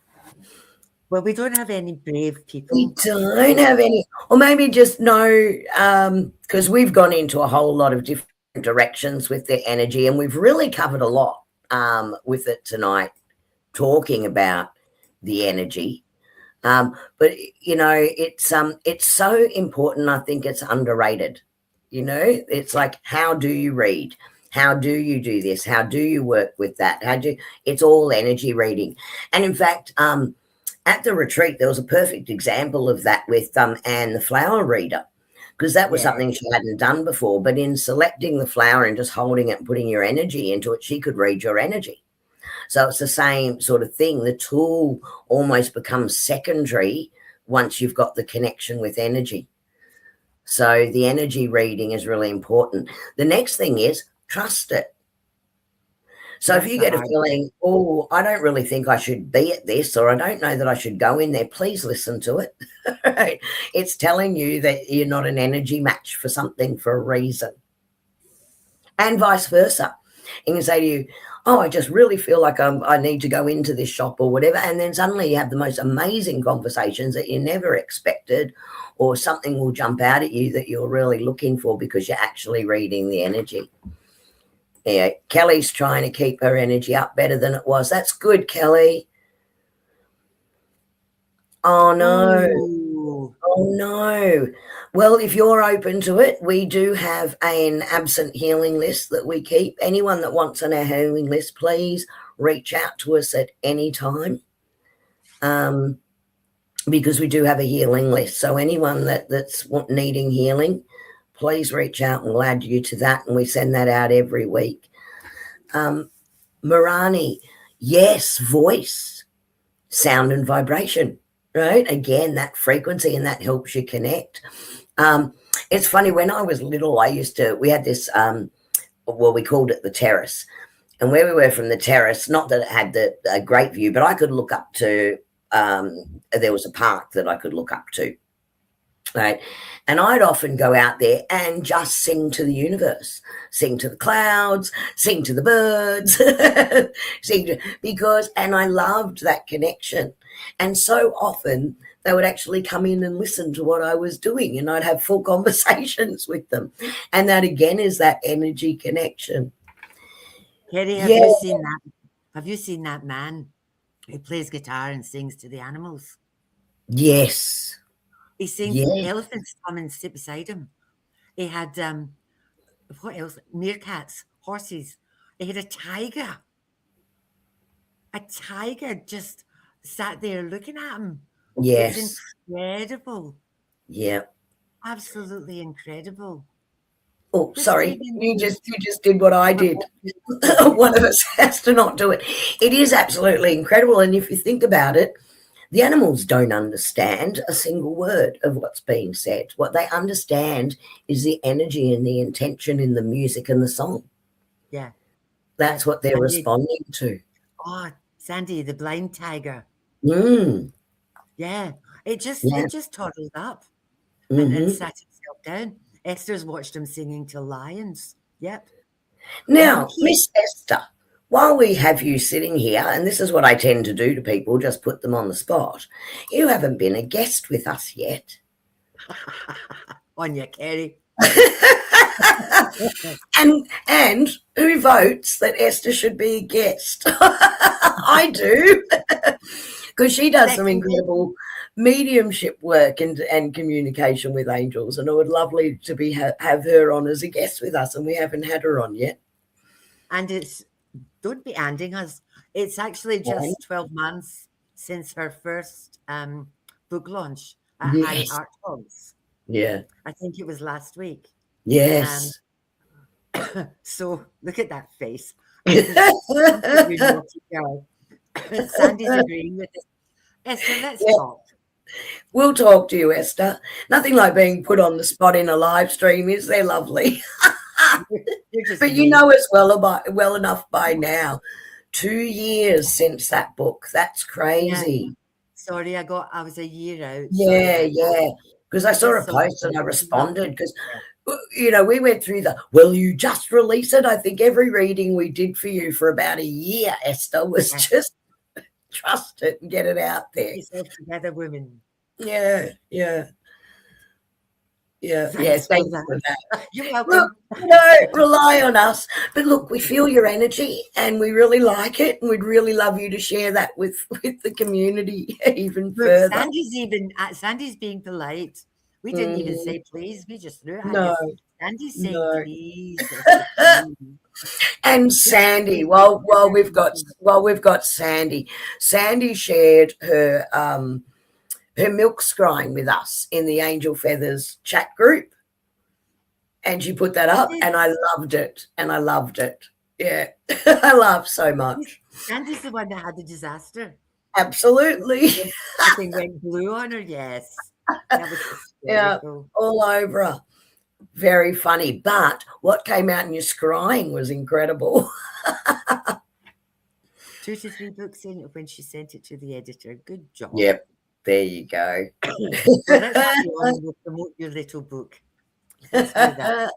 well, we don't have any brave people. We don't have any, or maybe just no, because we've gone into a whole lot of different directions with the energy, and we've really covered a lot with it tonight, talking about the energy. But you know, it's so important. I think it's underrated. You know, it's like, how do you read? How do you do this? How do you work with that? It's all energy reading. And in fact, at the retreat, there was a perfect example of that with Anne the flower reader, because that was something she hadn't done before. But in selecting the flower and just holding it and putting your energy into it, she could read your energy. So it's the same sort of thing. The tool almost becomes secondary once you've got the connection with energy. So the energy reading is really important. The next thing is trust it. So if That's you a get a hard feeling, oh, I don't really think I should be at this, or I don't know that I should go in there, please listen to it. Right? It's telling you that you're not an energy match for something for a reason. And vice versa. You can say to you, oh, I just really feel like I need to go into this shop or whatever. And then suddenly you have the most amazing conversations that you never expected, or something will jump out at you that you're really looking for because you're actually reading the energy. Yeah, Kelly's trying to keep her energy up better than it was. That's good, Kelly. Oh, no. Ooh. Oh, no. Well, if you're open to it, we do have an absent healing list that we keep. Anyone that wants on our healing list, please reach out to us at any time, because we do have a healing list. So anyone that's needing healing, please reach out and we'll add you to that, and we send that out every week. Marani, yes, voice, sound and vibration, right? Again, that frequency, and that helps you connect. It's funny, when I was little, we had this, we called it the terrace. And where we were from the terrace, not that it had a great view, but I could look up to, there was a park that I could look up to, right? And I'd often go out there and just sing to the universe, sing to the clouds, sing to the birds, and I loved that connection. And so often they would actually come in and listen to what I was doing, and I'd have full conversations with them. And that again is that energy connection. Kerrie, Yeah. Have you seen that man who plays guitar and sings to the animals? Yes. He sings, Yeah. elephants come and sit beside him. He had, what else? Meerkats, horses. He had a tiger. A tiger just sat there looking at him. Yes. It's incredible. Yeah. Absolutely incredible. Oh, But sorry. Stephen, You just did what I did. One of us has to not do it. It is absolutely incredible. And if you think about it, the animals don't understand a single word of what's being said. What they understand is the energy and the intention in the music and the song. Yeah. That's what they're responding to. Oh, Sandy, the blind tiger. Mm. Yeah. It just toddled up Mm-hmm. and sat itself down. Esther's watched him singing to lions. Yep. Now, Miss Esther, while we have you sitting here, and this is what I tend to do to people, just put them on the spot, you haven't been a guest with us yet. On your Kerrie. and who votes that Esther should be a guest? I do, because she does some incredible mediumship work and communication with angels, and it would lovely to have her on as a guest with us, and we haven't had her on yet. And don't be ending us. It's actually just 12 months since her first book launch at Annie Art Talks. Yeah. I think it was last week. Yes. So look at that face. Sandy's agreeing with us. Esther, let's talk. We'll talk to you, Esther. Nothing like being put on the spot in a live stream, is there, lovely? But you know us well enough by now. 2 years since that book. That's crazy. Yeah. Sorry, I was a year out. Yeah. Because I saw a post and I responded because, we went through will you just release it? I think every reading we did for you for about a year, Esther, was just trust it and get it out there. Get yourself together, women. Yeah. Thanks for that. You're welcome. Look, rely on us. But look, we feel your energy and we really like it, and we'd really love you to share that with the community even further. Sandy's being polite. We didn't even say please. We just threw it at No. you. Sandy's saying please. And Sandy, while we've got Sandy shared her milk scrying with us in the Angel Feathers chat group, and she put that up, and I loved it. Yeah, I laughed so much. Sandy's the one that had the disaster. Absolutely. Everything went blue on her. Yes. That was hysterical. all over her. Very funny. But what came out in your scrying was incredible. 2 to 3 books in when she sent it to the editor. Good job. Yep. There you go. Well, let's carry on and we'll promote your little book. Let's do that.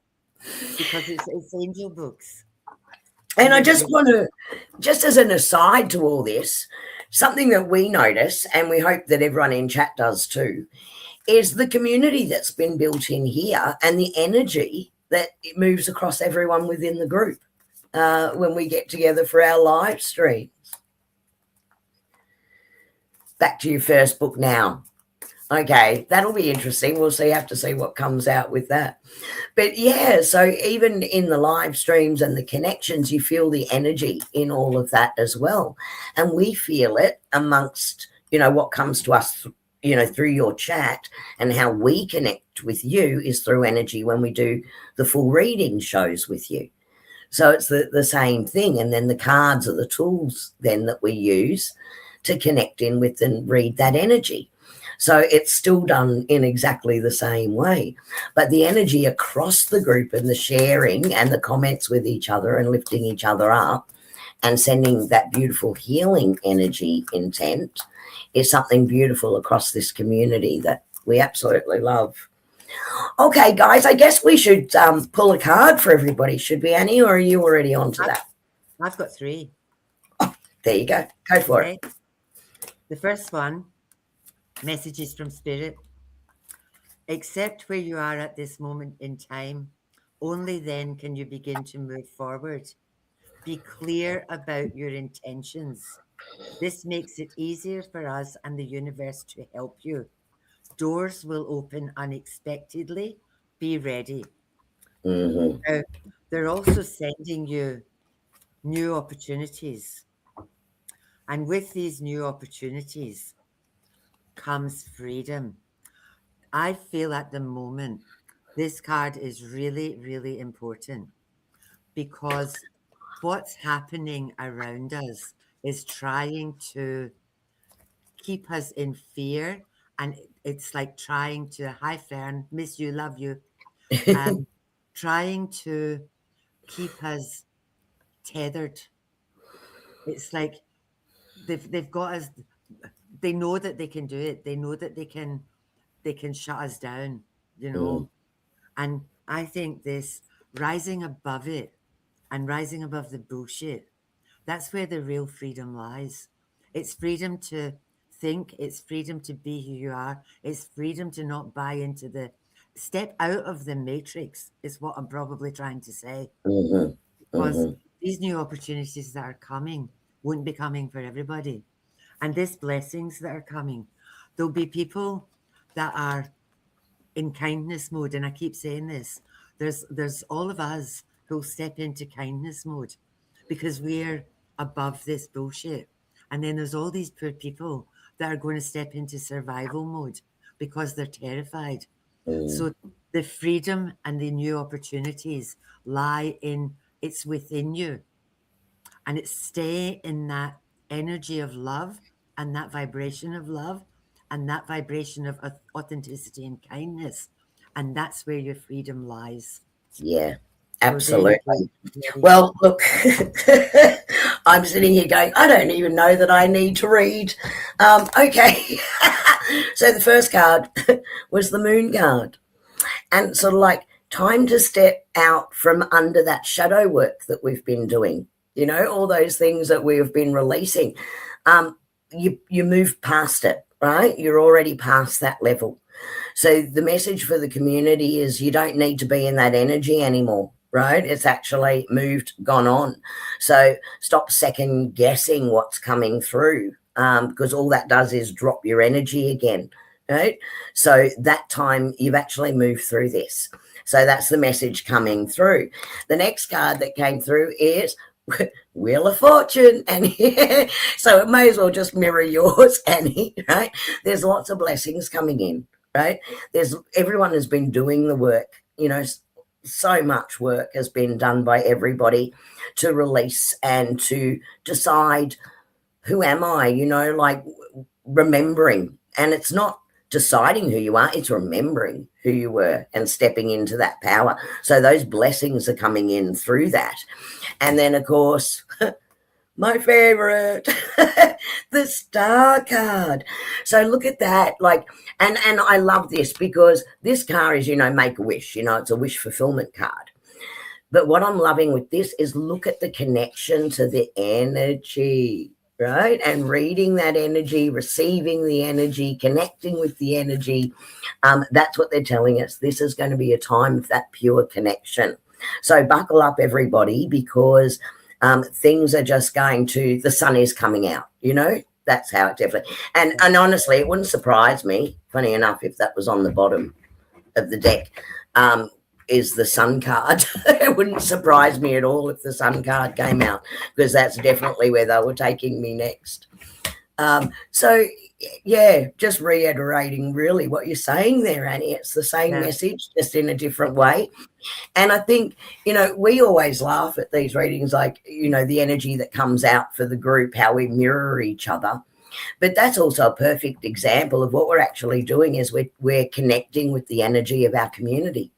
Because it's angel books. And I just want to, just as an aside to all this, something that we notice, and we hope that everyone in chat does too, is the community that's been built in here and the energy that it moves across everyone within the group when we get together for our live streams. Back to your first book now. Okay, that'll be interesting. We'll have to see what comes out with that. But yeah, so even in the live streams and the connections, you feel the energy in all of that as well. And we feel it amongst, what comes to us, through your chat, and how we connect with you is through energy when we do the full reading shows with you. So it's the same thing. And then the cards are the tools then that we use to connect in with and read that energy. So it's still done in exactly the same way. But the energy across the group and the sharing and the comments with each other and lifting each other up and sending that beautiful healing energy intent is something beautiful across this community that we absolutely love. Okay, guys, I guess we should pull a card for everybody, should we, Annie, or are you already on to that? I've got 3. Oh, there you go. Go for it. The first one, messages from Spirit. Accept where you are at this moment in time. Only then can you begin to move forward. Be clear about your intentions. This makes it easier for us and the universe to help you. Doors will open unexpectedly. Be ready. Mm-hmm. Now, they're also sending you new opportunities. And with these new opportunities comes freedom. I feel at the moment this card is really, really important because what's happening around us is trying to keep us in fear, and it's like trying to, hi Fern, miss you, love you, trying to keep us tethered. It's like they've got us. They know that they can do it. They know that they can shut us down, And I think this rising above it and rising above the bullshit, that's where the real freedom lies. It's freedom to think. It's freedom to be who you are. It's freedom to not buy into the step out of the matrix is what I'm probably trying to say. Mm-hmm. Because these new opportunities that are coming won't be coming for everybody. And these blessings that are coming, there'll be people that are in kindness mode. And I keep saying this, there's all of us who'll step into kindness mode because we're above this bullshit. And then there's all these poor people that are going to step into survival mode because they're terrified. So the freedom and the new opportunities lie in, it's within you. And it's stay in that energy of love and that vibration of love and that vibration of authenticity and kindness. And that's where your freedom lies. Yeah, absolutely. Well, look, I'm sitting here going, I don't even know that I need to read. Okay. So the first card was the moon card. And sort of like time to step out from under that shadow work that we've been doing, all those things that we have been releasing. You move past it, right? You're already past that level. So the message for the community is you don't need to be in that energy anymore, right? It's actually moved, gone on. So stop second guessing what's coming through because all that does is drop your energy again, right? So that time you've actually moved through this. So that's the message coming through. The next card that came through is Wheel of Fortune, Annie. So it may as well just mirror yours, Annie, right? There's lots of blessings coming in, right? Everyone has been doing the work, so much work has been done by everybody to release and to decide who am I, like remembering. And it's not deciding who you are. It's remembering who you were and stepping into that power. So those blessings are coming in through that. And then, of course, my favorite, the star card. So look at that. Like, and I love this because this card is, make a wish. It's a wish fulfillment card. But what I'm loving with this is look at the connection to the energy, right? And reading that energy, receiving the energy, connecting with the energy. That's what they're telling us. This is going to be a time of that pure connection. So buckle up, everybody, because things are just the sun is coming out, That's how it definitely. And honestly, it wouldn't surprise me, funny enough, if that was on the bottom of the deck. Is the sun card. It wouldn't surprise me at all if the sun card came out, because that's definitely where they were taking me next. So yeah, just reiterating really what you're saying there, Annie. It's the same message, just in a different way. And I think, we always laugh at these readings, like, the energy that comes out for the group, how we mirror each other. But that's also a perfect example of what we're actually doing is we're connecting with the energy of our community.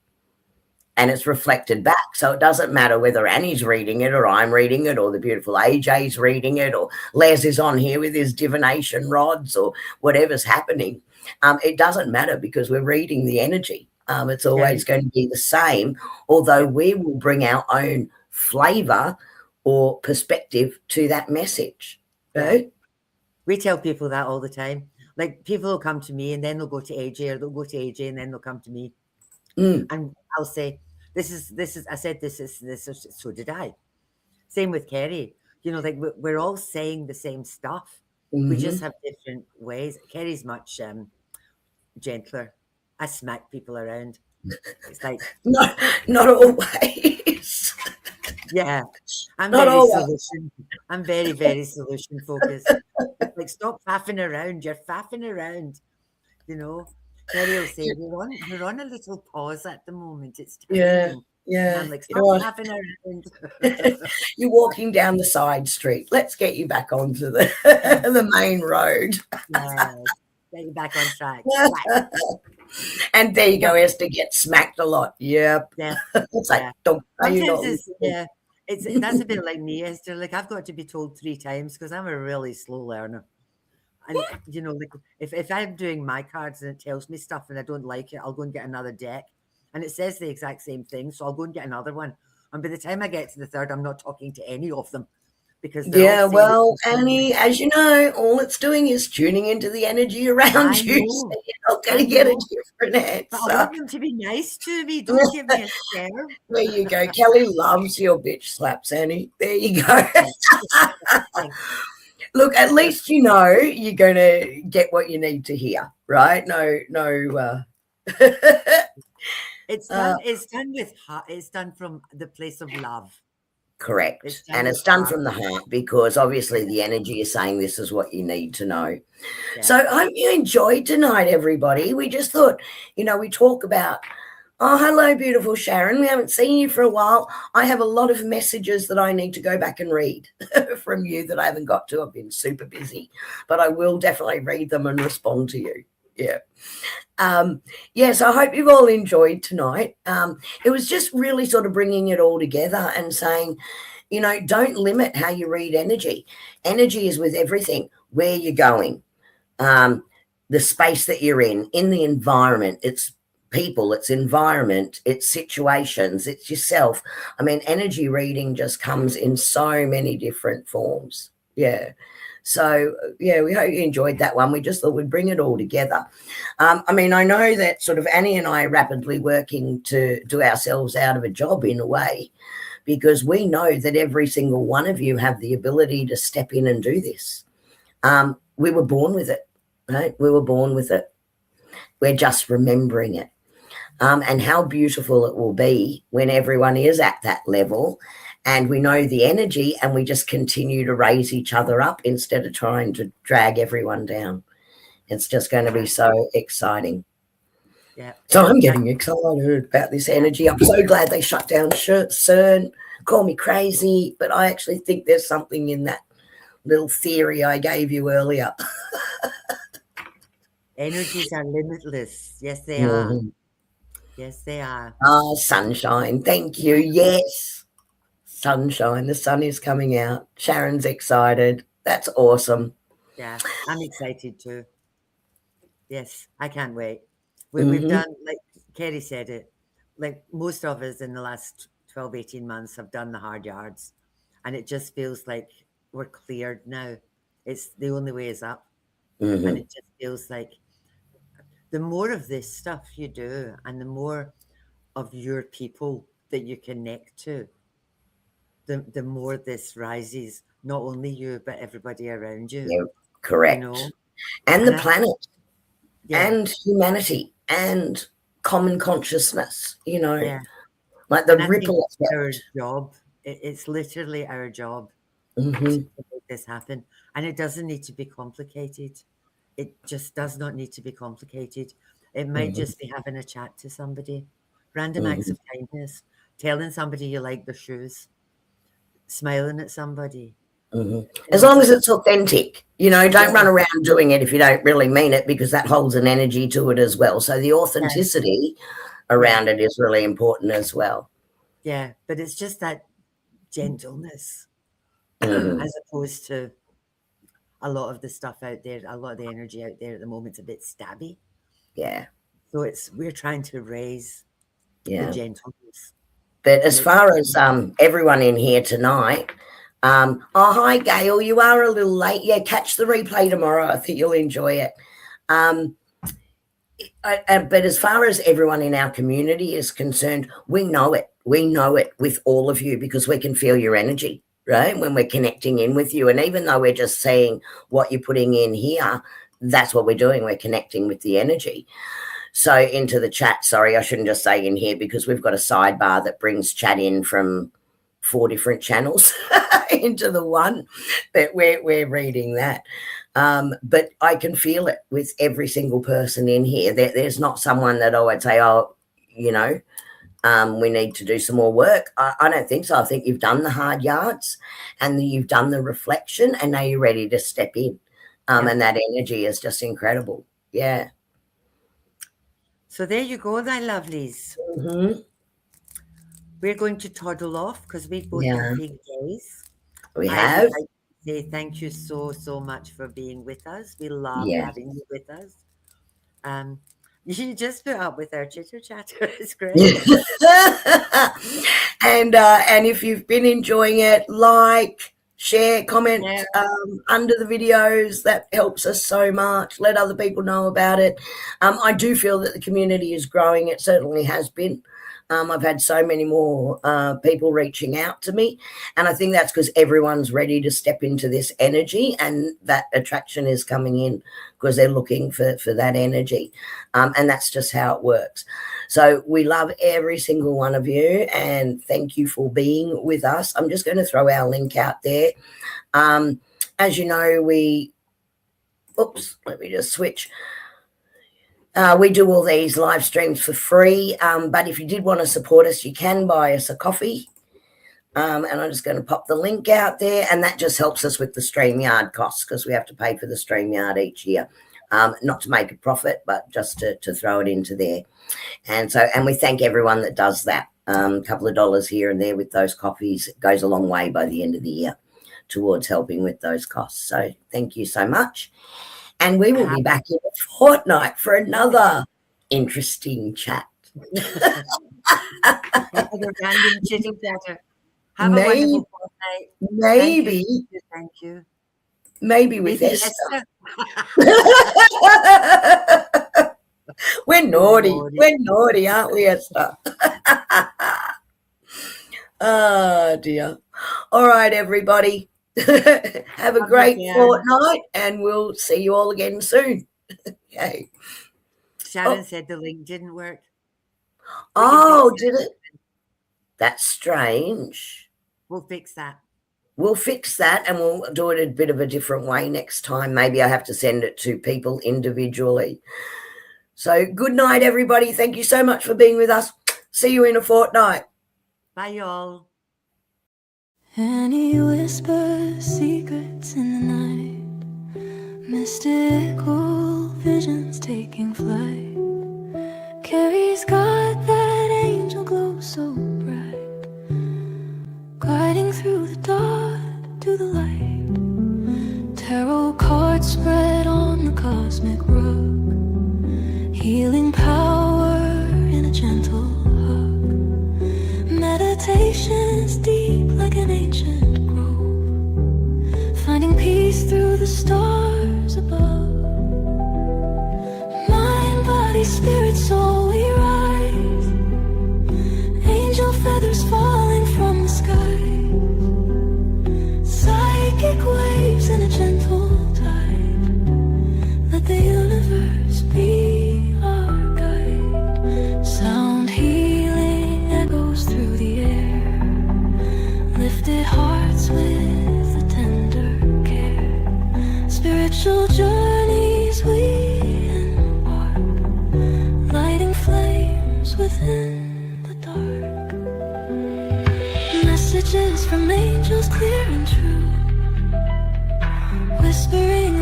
And it's reflected back. So it doesn't matter whether Annie's reading it or I'm reading it or the beautiful AJ's reading it or Les is on here with his divination rods or whatever's happening. It doesn't matter because we're reading the energy. It's always going to be the same, although we will bring our own flavour or perspective to that message. Right? We tell people that all the time. Like, people will come to me and then they'll go to AJ, or they'll go to AJ and then they'll come to me. And I'll say, this is, I said, this is, so did I. Same with Kerrie. Like, we're all saying the same stuff. We just have different ways. Kerrie's much gentler. I smack people around. It's like, not always. Yeah. I'm Not very always. solution. I'm very, very solution focused. It's like, stop faffing around. You're faffing around. Kerrie will say, we're on a little pause at the moment. It's time. Yeah. And I'm like, stop faffing around. You're walking down the side street. Let's get you back onto the main road. Yeah. Get you back on track. And there you go, Esther gets smacked a lot. Yep. Yeah. It's like, Sometimes that's a bit like me, Esther. Like, I've got to be told 3 times because I'm a really slow learner. And, like, if I'm doing my cards and it tells me stuff and I don't like it, I'll go and get another deck. And it says the exact same thing, so I'll go and get another one. And by the time I get to the third, I'm not talking to any of them. Because Annie, as you know, all it's doing is tuning into the energy around you. So you're not going to get a different answer. But I want them to be nice to me. Don't give me a scare. There you go. Kelly loves your bitch slaps, Annie. There you go. Look, at least you're going to get what you need to hear, right? No. It's done. It's done from the place of love. Correct. And it's done from the heart, because obviously the energy is saying this is what you need to know. Yeah. So I hope you enjoyed tonight, everybody. We just thought, we talk about, oh, hello, beautiful Sharon. We haven't seen you for a while. I have a lot of messages that I need to go back and read from you that I haven't got to. I've been super busy, but I will definitely read them and respond to you. Yeah. So I hope you've all enjoyed tonight. It was just really sort of bringing it all together and saying, don't limit how you read energy. Energy is with everything, where you're going, the space that you're in the environment. It's people, it's environment, it's situations, it's yourself. I mean, energy reading just comes in so many different forms. Yeah. So, we hope you enjoyed that one. We just thought we'd bring it all together. I know that sort of Annie and I are rapidly working to do ourselves out of a job in a way, because we know that every single one of you have the ability to step in and do this. We were born with it, right? We were born with it. We're just remembering it. And how beautiful it will be when everyone is at that level and we know the energy and we just continue to raise each other up instead of trying to drag everyone down. It's just going to be so exciting. Yeah. So I'm getting excited about this energy. I'm so glad they shut down CERN. Call me crazy, but I actually think there's something in that little theory I gave you earlier. Energies are limitless. Yes, they are. Mhm. Yes, they are. Oh, sunshine. Thank you. Yes. Sunshine. The sun is coming out. Sharon's excited. That's awesome. Yeah, I'm excited too. Yes, I can't wait. We've Hmm. done, like Kerrie said it, like most of us in the last 12, 18 months have done the hard yards. And it just feels like we're cleared now. It's the only way is up. And Hmm. it just feels like the more of this stuff you do and the more of your people that you connect to, the more this rises, not only you, but everybody around you, Yeah, you know? correct. And the And I, planet yeah, and humanity and common consciousness, yeah. like the And I think ripple it's our effect. job. It's literally our job to Hmm. make this happen. And it doesn't need to be complicated. It just does not need to be complicated. It might Hmm. just be having a chat to somebody, random acts Hmm. of kindness, telling somebody you like their shoes, smiling at somebody, Hmm. As long as just, it's authentic, yeah, don't run around doing it if you don't really mean it, because that holds an energy to it as well. So the yeah, authenticity yeah, around it is really important as well. yeah. But it's just that gentleness Hmm. as opposed to a lot of the stuff out there, a lot of the energy out there at the moment's a bit stabby. Yeah, So we're trying to raise the yeah. gentleness, But and as it's far as everyone in here tonight, oh, hi, Gail, you are a little late. Yeah, catch the replay tomorrow. I think you'll enjoy it. Um, but as far as everyone in our community is concerned, we know it. We know it with all of you because we can feel your energy, right? When we're connecting in with you. And even though we're just seeing what you're putting in here, that's what we're doing. We're connecting with the energy. So into the chat, sorry, I shouldn't just say in here because we've got a sidebar that brings chat in from 4 different channels into the one, but we're reading that. But I can feel it with every single person in here. There's not someone that I would say, oh, you know, we need to do some more work. I don't think so. I think you've done the hard yards and you've done the reflection and now you're ready to step in. yeah. And that energy is just incredible. Yeah. So there you go, my lovelies. Hmm. We're going to toddle off because we both have Yeah, big days. we I would have. like to say thank you so, so much for being with us. We love Yeah. having you with us. Um, you just put up with our chitter chatter. It's great. And if you've been enjoying it, like, share, comment Yeah. under the videos. That helps us so much. Let other people know about it. I do feel that the community is growing. It certainly has been. I've had so many more people reaching out to me, and I think that's because everyone's ready to step into this energy, and that attraction is coming in because they're looking for that energy, and that's just how it works. So we love every single one of you, and thank you for being with us. I'm just going to throw our link out there. As you know, let me just switch. We do all these live streams for free, but if you did want to support us, you can buy us a coffee. And I'm just going to pop the link out there, and that just helps us with the StreamYard costs because we have to pay for the StreamYard each year, not to make a profit, but just to throw it into there. And we thank everyone that does that. A couple of dollars here and there with those coffees, it goes a long way by the end of the year towards helping with those costs. So thank you so much. And we will be back in a fortnight for another interesting chat. Another random chitter chatter. Have a Maybe, wonderful fortnight. maybe, Thank you. maybe with Maybe Esther. Esther. We're naughty. Naughty. We're naughty, aren't we, Esther? Oh, dear. All right, everybody. Have a Love you, great Jan. fortnight, and we'll see you all again soon. Okay. Sharon Oh, said the link didn't work. We can oh, fix did it? That's strange. We'll fix that. We'll fix that and we'll do it a bit of a different way next time. Maybe I have to send it to people individually. So good night, everybody. Thank you so much for being with us. See you in a fortnight. Bye, y'all. Annie whispers secrets in the night, mystical visions taking flight. Kerrie's got that angel glow so bright, guiding through the dark to the light. Tarot cards spread on the cosmic rug, healing power in a gentle hug. Meditations deep like an ancient grove, finding peace through the stars above. Mind, body, spirit, soul, we rise. Angel feathers falling from the sky, psychic waves in a gentle tide. Let the universe be our guide. Sound healing echoes through the air, lifted hearts with a tender care. Spiritual journeys we embark, lighting flames within the dark. Messages from angels clear and true, whispering